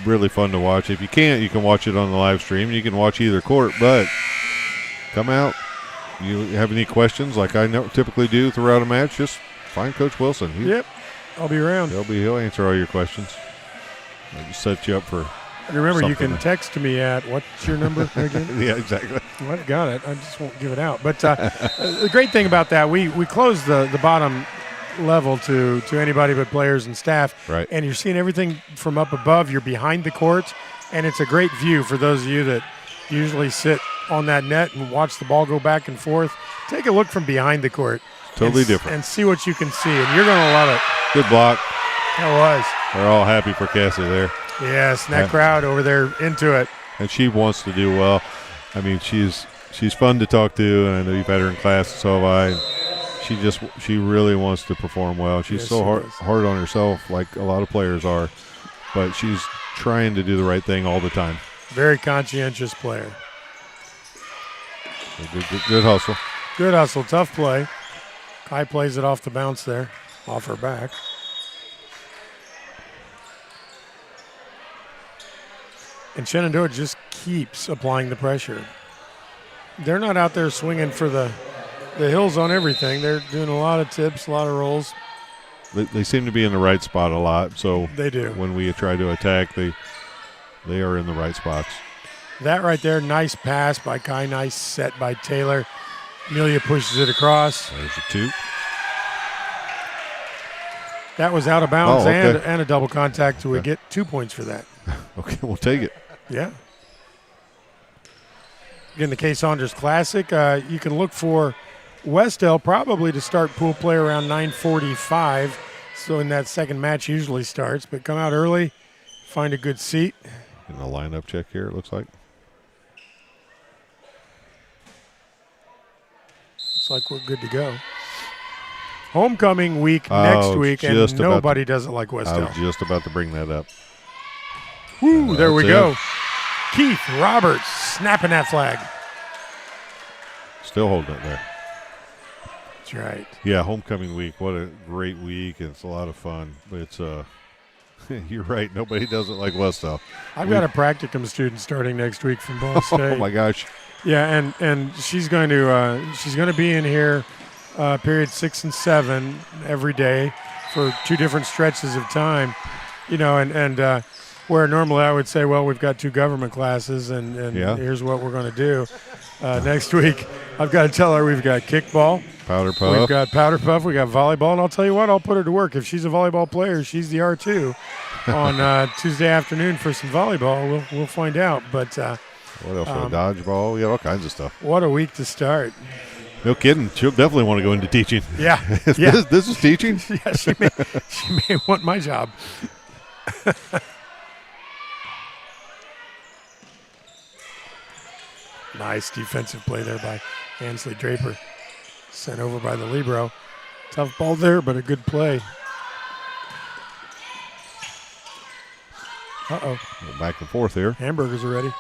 really fun to watch. If you can't, you can watch it on the live stream. You can watch either court, but come out. You have any questions, like I typically do throughout a match, just find Coach Wilson. Yep, I'll be around. He'll answer all your questions. I'll just set you up for. And remember, you can text me at, what's your number again? Yeah, exactly. Well, I've got it. I just won't give it out. But the great thing about that, we close the bottom level to anybody but players and staff. Right. And you're seeing everything from up above. You're behind the court, and it's a great view for those of you that usually sit on that net and watch the ball go back and forth. Take a look from behind the court. Totally different. And see what you can see, and you're going to love it. Good block. That was. We're all happy for Cassie there. Yes, and that crowd over there into it. And she wants to do well. I mean, she's fun to talk to, and I know you've had her in class, so have I. She really wants to perform well. She's hard on herself, like a lot of players are, but she's trying to do the right thing all the time. Very conscientious player. Good hustle. Good hustle. Tough play. Kai plays it off the bounce there, off her back. And Shenandoah just keeps applying the pressure. They're not out there swinging for the hills on everything. They're doing a lot of tips, a lot of rolls. They seem to be in the right spot a lot. So they do. When we try to attack, they are in the right spots. That right there, nice pass by Kai, nice set by Taylor. Amelia pushes it across. There's a 2. That was out of bounds okay. and a double contact, so we get 2 points for that. Okay, we'll take it. Yeah. Again, the Kay Saunders Classic. You can look for Wes-Del probably to start pool play around 9:45. So in that second match usually starts, but come out early, find a good seat. In the lineup check here, it looks like. Looks like we're good to go. Homecoming week next week, and nobody does it like Wes-Del. I was just about to bring that up. Woo, there we go. Keith Roberts snapping that flag. Still holding it there. That's right. Yeah, homecoming week. What a great week. It's a lot of fun. But it's you're right. Nobody does it like Wes-Del. I've got a practicum student starting next week from Ball State. Oh my gosh. Yeah, and she's going to be in here period 6 and 7 every day for 2 different stretches of time. You know, and where normally I would say, well, we've got 2 government classes, and here's what we're going to do. Next week, I've got to tell her we've got kickball. Powder puff. We've got powder puff. We got volleyball. And I'll tell you what, I'll put her to work. If she's a volleyball player, she's the R2 on Tuesday afternoon for some volleyball. We'll find out. But what else? Dodgeball. We got all kinds of stuff. What a week to start. No kidding. She'll definitely want to go into teaching. Yeah. This is teaching? Yeah, she may want my job. Nice defensive play there by Ansley Draper. Sent over by the libero. Tough ball there, but a good play. Uh-oh. Back and forth here. Hamburgers are ready.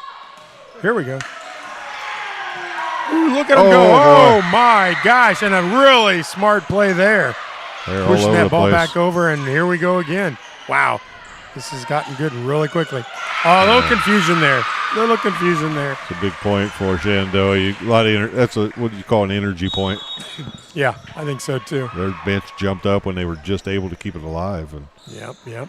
Here we go. Ooh, look at him go. Oh, my gosh. And a really smart play there. They're pushing that ball back over, and here we go again. Wow. This has gotten good really quickly. Oh, a little confusion there. It's a big point for Shenandoah. That's what do you call an energy point? Yeah, I think so too. Their bench jumped up when they were just able to keep it alive. And Yep.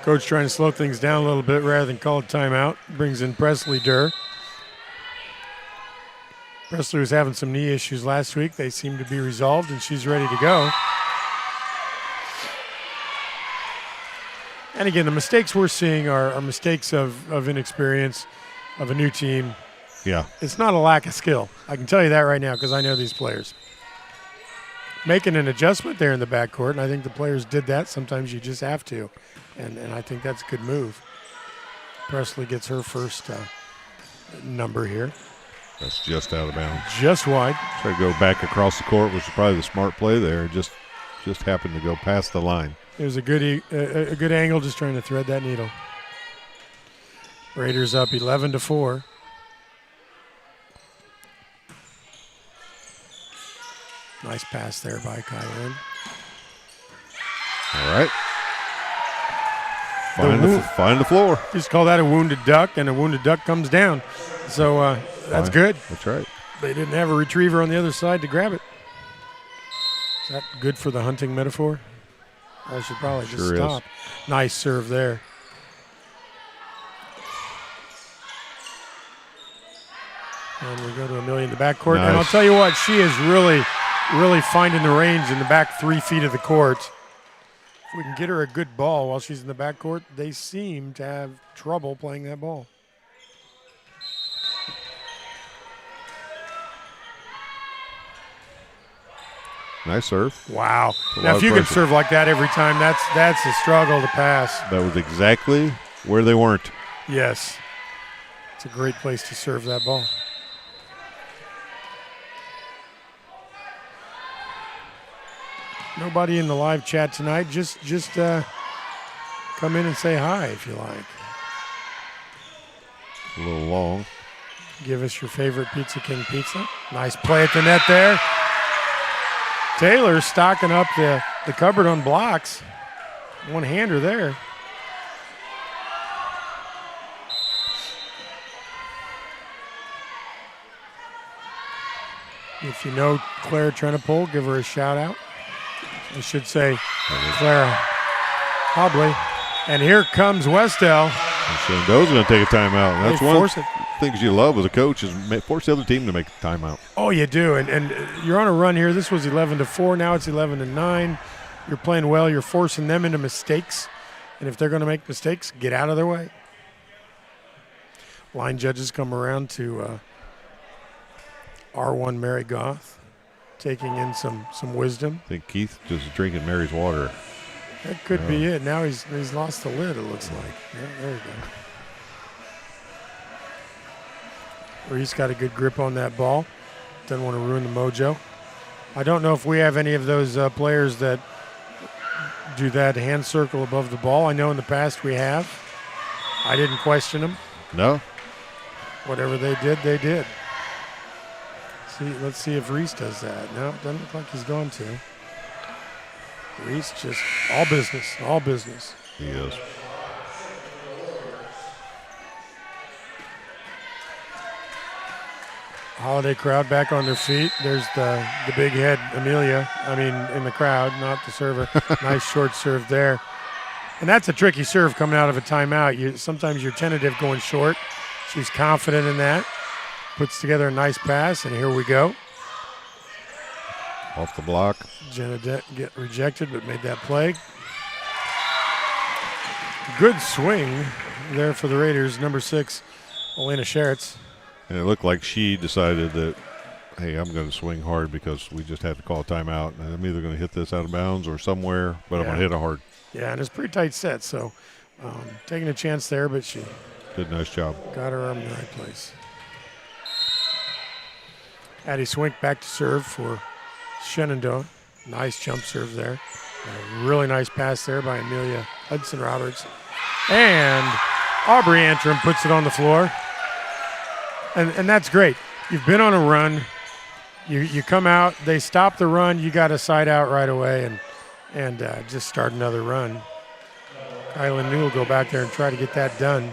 Coach trying to slow things down a little bit rather than call a timeout. Brings in Presley Durr. Presley was having some knee issues last week. They seem to be resolved, and she's ready to go. And again, the mistakes we're seeing are mistakes of inexperience, of a new team. Yeah. It's not a lack of skill. I can tell you that right now because I know these players. Making an adjustment there in the backcourt, and I think the players did that. Sometimes you just have to. And I think that's a good move. Presley gets her first number here. That's just out of bounds. Just wide. Try to go back across the court, which is probably the smart play there. Just happened to go past the line. It was a good angle, just trying to thread that needle. Raiders up 11-4. Nice pass there by Kylan. All right. Find the floor. Just call that a wounded duck, and a wounded duck comes down. So that's good. That's right. They didn't have a retriever on the other side to grab it. Is that good for the hunting metaphor? I should probably just stop. Nice serve there. And we go to Amelia in the backcourt. Nice. And I'll tell you what, she is really finding the range in the back 3 feet of the court. If we can get her a good ball while she's in the backcourt, they seem to have trouble playing that ball. Nice serve. Wow. Now, if you can serve like that every time, that's a struggle to pass. That was exactly where they weren't. Yes. It's a great place to serve that ball. Nobody in the live chat tonight. Just come in and say hi if you like. A little long. Give us your favorite Pizza King pizza. Nice play at the net there. Taylor stocking up the cupboard on blocks. One-hander there. If you know Claire Trenopole, give her a shout out. I should say Clara Hobley. And here comes Wes-Del. Shenandoah's going to take a timeout. And that's They one of force the it. things you love as a coach is force the other team to make a timeout. Oh, you do. And you're on a run here. This was 11-4. Now it's 11-9. You're playing well. You're forcing them into mistakes. And if they're going to make mistakes, get out of their way. Line judges come around to R1 Mary Goth, taking in some wisdom. I think Keith just drinking Mary's water. That could be it. Now he's lost the lid, it looks like. Yeah, there you go. Reese got a good grip on that ball. Doesn't want to ruin the mojo. I don't know if we have any of those players that do that hand circle above the ball. I know in the past we have. I didn't question them. No? Whatever they did, they did. Let's see if Reese does that. No, it doesn't look like he's going to. Reese just all business, all business. He is. Holiday crowd back on their feet. There's the big head, Amelia. In the crowd, not the server. Nice short serve there. And that's a tricky serve coming out of a timeout. Sometimes you're tentative going short. She's confident in that. Puts together a nice pass, and here we go. Off the block. Jenna get rejected, but made that play. Good swing there for the Raiders. Number 6, Elena Sheritz. And it looked like she decided that, hey, I'm going to swing hard because we just had to call a timeout. And I'm either going to hit this out of bounds or somewhere, but I'm going to hit it hard. Yeah, and it's a pretty tight set, so taking a chance there, but she did a nice job. Got her arm in the right place. Addie Swink back to serve for Shenandoah. Nice jump serve there. A really nice pass there by Amelia Hudson-Roberts. And Aubrey Antrim puts it on the floor. And that's great. You've been on a run. You come out, they stop the run, you got to side out right away and just start another run. Kylan New will go back there and try to get that done.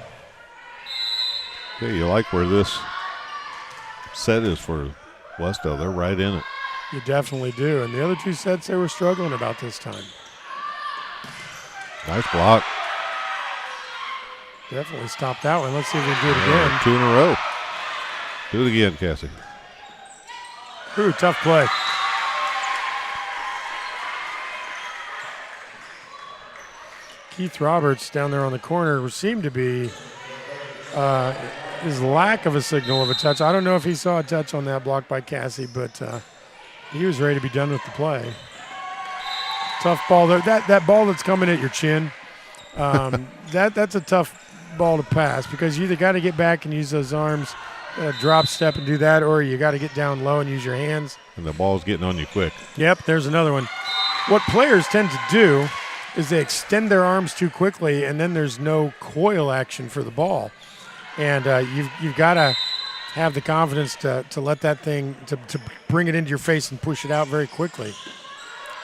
Yeah, you like where this set is for Wes-Del. They're right in it. You definitely do. And the other two sets they were struggling about this time. Nice block. Definitely stop that one. Let's see if we can do it again. 2 in a row. Do it again, Cassie. Ooh, tough play. Keith Roberts down there on the corner seemed to be his lack of a signal of a touch. I don't know if he saw a touch on that block by Cassie, but he was ready to be done with the play. Tough ball there. That ball that's coming at your chin, that's a tough ball to pass because you either got to get back and use those arms, drop step and do that, or you got to get down low and use your hands. And the ball's getting on you quick. Yep, there's another one. What players tend to do is they extend their arms too quickly, and then there's no coil action for the ball. And you've got to have the confidence to let that thing, to bring it into your face and push it out very quickly,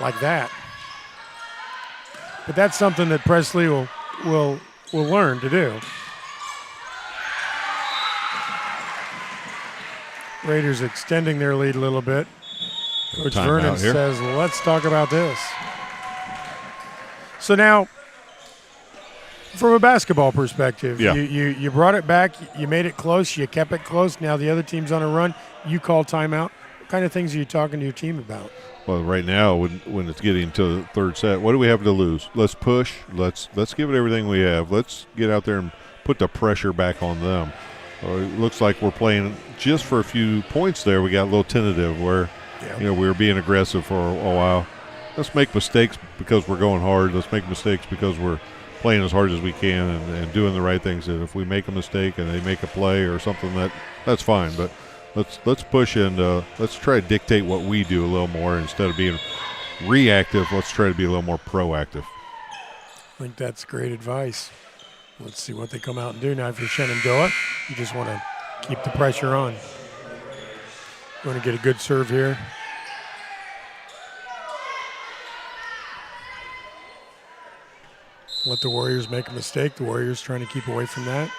like that. But that's something that Presley will learn to do. Raiders extending their lead a little bit. Coach Vernon says, let's talk about this. So now, from a basketball perspective, you brought it back, you made it close, you kept it close. Now the other team's on a run. You call timeout. What kind of things are you talking to your team about? Well, right now, when it's getting to the third set, what do we have to lose? Let's push. Let's give it everything we have. Let's get out there and put the pressure back on them. It looks like we're playing just for a few points there. We got a little tentative where, we were being aggressive for a while. Let's make mistakes because we're going hard. Let's make mistakes because we're playing as hard as we can and doing the right things. And if we make a mistake and they make a play or something, that's fine. But let's push and let's try to dictate what we do a little more instead of being reactive. Let's try to be a little more proactive. I think that's great advice. Let's see what they come out and do. Now, if you're Shenandoah, you just want to Keep the pressure on. Want to get a good serve here. Let the Warriors make a mistake. The Warriors trying to keep away from that.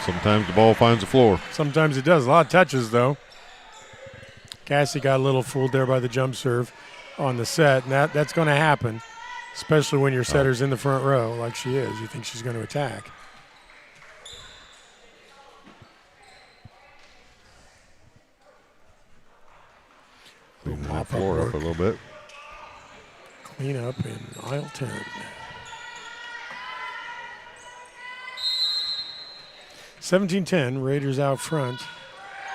Sometimes the ball finds the floor. Sometimes it does. A lot of touches, though. Cassie got a little fooled there by the jump serve on the set, and that's going to happen, especially when your setter's in the front row like she is. You think she's going to attack. Clean that floor up a little bit. Clean up in aisle 10. 17-10, Raiders out front.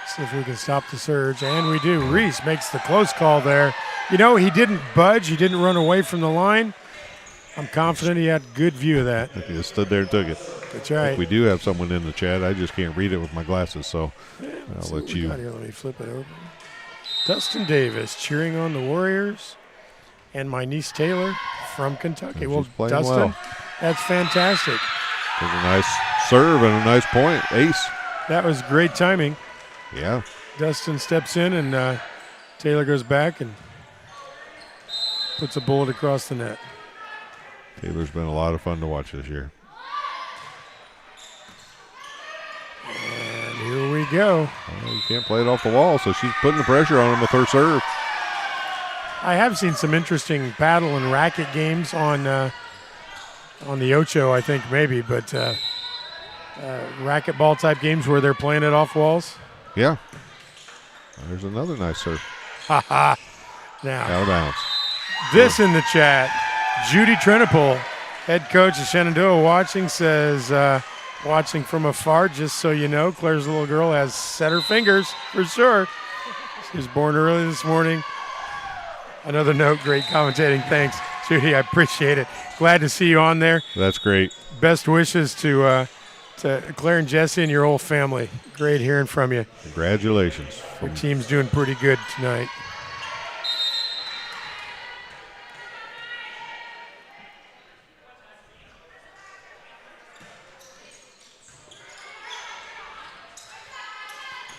See if we can stop the surge, and we do. Reese makes the close call there. You know, he didn't budge. He didn't run away from the line. I'm confident he had good view of that. He just stood there and took it. That's right. We do have someone in the chat. I just can't read it with my glasses, so I'll let you. Let me flip it over. Dustin Davis cheering on the Warriors, and my niece Taylor from Kentucky. Well, Dustin, well. That's fantastic. There's a nice serve and a nice point. Ace. That was great timing. Yeah. Dustin steps in, and Taylor goes back and puts a bullet across the net. Taylor's been a lot of fun to watch this year. And here we go. Well, you can't play it off the wall, so she's putting the pressure on him with her serve. I have seen some interesting paddle and racket games on the Ocho, I think maybe, but racquetball type games where they're playing it off walls. Yeah. There's another nice serve. Ha ha. Now, Out of bounds. this in the chat. Judy Trenopole, head coach of Shenandoah, watching, says, watching from afar, just so you know, Claire's little girl has set her fingers for sure. She was born early this morning. Another note, great commentating. Thanks, Judy. I appreciate it. Glad to see you on there. That's great. Best wishes to Claire and Jesse and your whole family. Great hearing from you. Congratulations. Your team's doing pretty good tonight.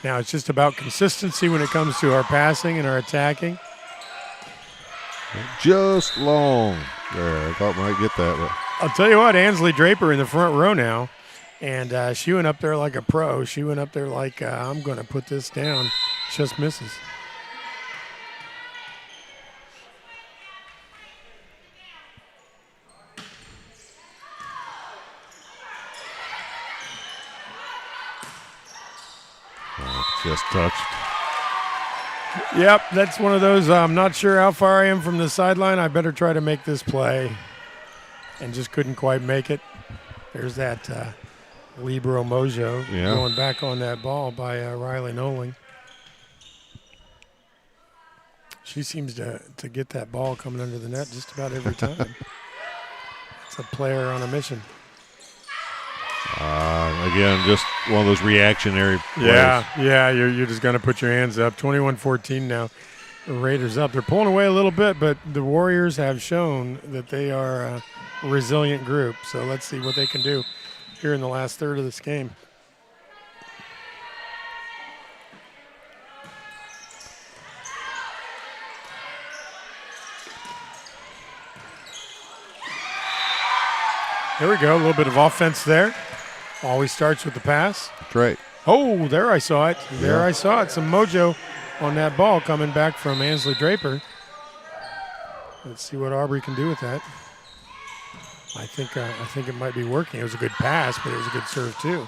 Now it's just about consistency when it comes to our passing and our attacking. Just long. There, I thought I might get that. But I'll tell you what, Ansley Draper in the front row now, and she went up there like a pro. She went up there like, I'm going to put this down. Just misses. just touched. Yep, that's one of those, I'm not sure how far I am from the sideline. I better try to make this play. And just couldn't quite make it. There's that Libero Mojo going back on that ball by Riley Noling. She seems to get that ball coming under the net just about every time. It's a player on a mission. Again, just one of those reactionary plays. Yeah, you're just going to put your hands up. 21-14 now. The Raiders up. They're pulling away a little bit, but the Warriors have shown that they are a resilient group. So let's see what they can do here in the last third of this game. There we go, a little bit of offense there. Always starts with the pass. That's right. Oh, there I saw it. I saw it. Some mojo on that ball coming back from Ansley Draper. Let's see what Aubrey can do with that. I think it might be working. It was a good pass, but it was a good serve too.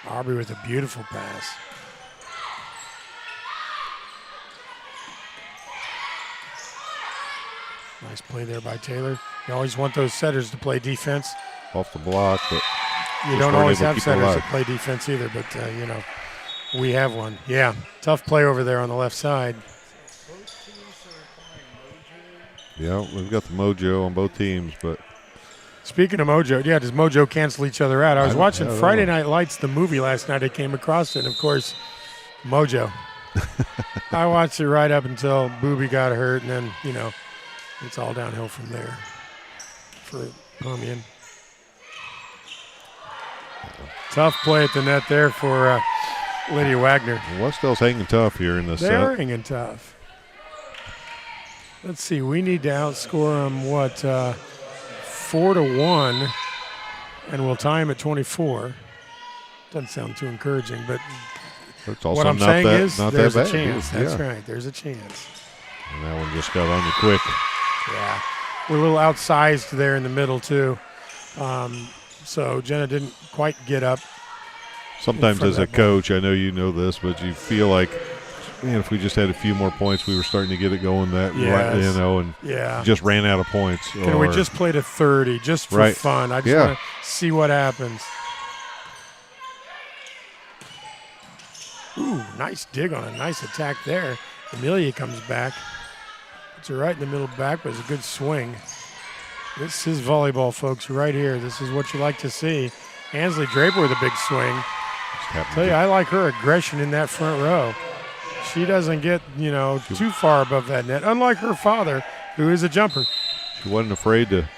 Aubrey with a beautiful pass. Nice play there by Taylor. You always want those setters to play defense. Off the block, but you don't always have setters that play defense either, but, we have one. Yeah, tough play over there on the left side. Yeah, we've got the mojo on both teams, but Speaking of Mojo, yeah, does Mojo cancel each other out? I was watching don't Friday know. Night Lights, the movie last night. I came across it, and of course, Mojo. I watched it right up until Booby got hurt, and then, it's all downhill from there for Permian. Tough play at the net there for Lydia Wagner. Wes-Del's hanging tough here in this set. They're hanging tough. Let's see. We need to outscore them, 4-1, and we'll tie them at 24. Doesn't sound too encouraging, but It's also what I'm not saying that, is not there's that a bad. chance. That's Yeah. right. There's a chance. And that one just got on you quick. Yeah. We're a little outsized there in the middle, too. So Jenna didn't quite get up. Sometimes front as of a that ball. coach, I know you know this, but you feel like, man, if we just had a few more points, we were starting to get it going that, Yes. and Yeah. just ran out of points. Can we just play to 30 just for Right. fun? I just Yeah. want to see what happens. Ooh, nice dig on a nice attack there. Amelia comes back. Puts her right in the middle back, but it's a good swing. This is volleyball, folks, right here. This is what you like to see. Ansley Draper with a big swing. Tell you, I like her aggression in that front row. She doesn't get, too far above that net, unlike her father, who is a jumper. She wasn't afraid to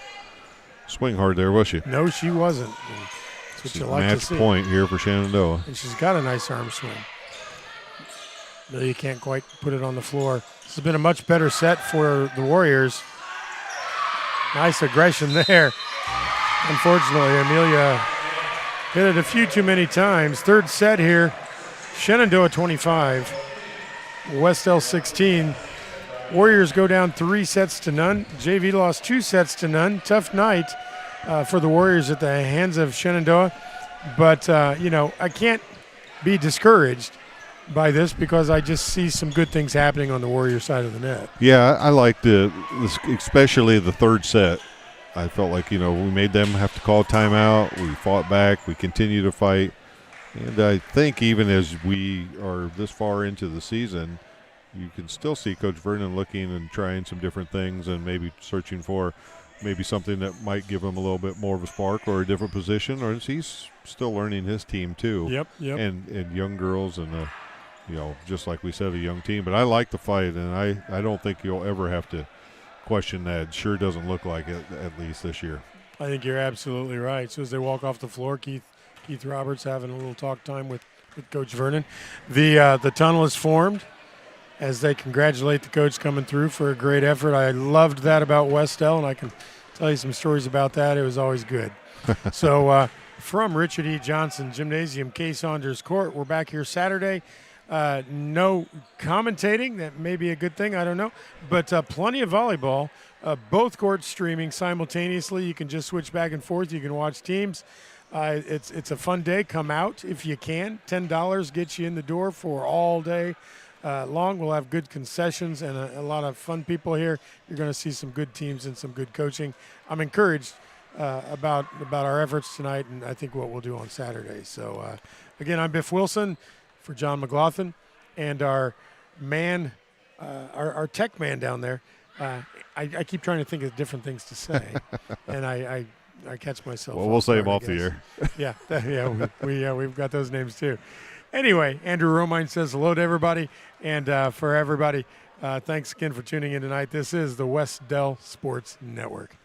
swing hard there, was she? No, she wasn't. And that's what She's you like to match see. point here for Shenandoah. And she's got a nice arm swing. Amelia can't quite put it on the floor. This has been a much better set for the Warriors. Nice aggression there. Unfortunately, Amelia hit it a few too many times. Third set here. Shenandoah 25. Wes-Del 16. Warriors go down 3-0. JV lost 2-0. Tough night for the Warriors at the hands of Shenandoah. But, I can't be discouraged by this because I just see some good things happening on the Warrior side of the net. Yeah, I liked especially the third set. I felt like, we made them have to call timeout. We fought back. We continue to fight. And I think even as we are this far into the season, you can still see Coach Vernon looking and trying some different things and maybe searching for maybe something that might give him a little bit more of a spark or a different position. Or he's still learning his team too. Yep. And young girls and, just like we said, a young team. But I like the fight, and I don't think you'll ever have to question that. It sure doesn't look like it, at least this year. I think you're absolutely right. So as they walk off the floor, Keith Roberts having a little talk time with Coach Vernon. The tunnel is formed as they congratulate the coach coming through for a great effort. I loved that about Wes-Del, and I can tell you some stories about that. It was always good. So from Richard E. Johnson Gymnasium, K. Saunders Court, we're back here Saturday. No commentating. That may be a good thing. I don't know. But plenty of volleyball. Both courts streaming simultaneously. You can just switch back and forth. You can watch teams. It's a fun day. Come out if you can. $10 gets you in the door for all day long. We'll have good concessions and a lot of fun people here. You're going to see some good teams and some good coaching. I'm encouraged about our efforts tonight, and I think what we'll do on Saturday. So, again, I'm Biff Wilson for John McGlothin, and our man, our tech man down there. I keep trying to think of different things to say, and I catch myself. Well, we'll say them guard, off the air. We've got those names too. Anyway, Andrew Romine says hello to everybody, and for everybody, thanks again for tuning in tonight. This is the Wes-Del Sports Network.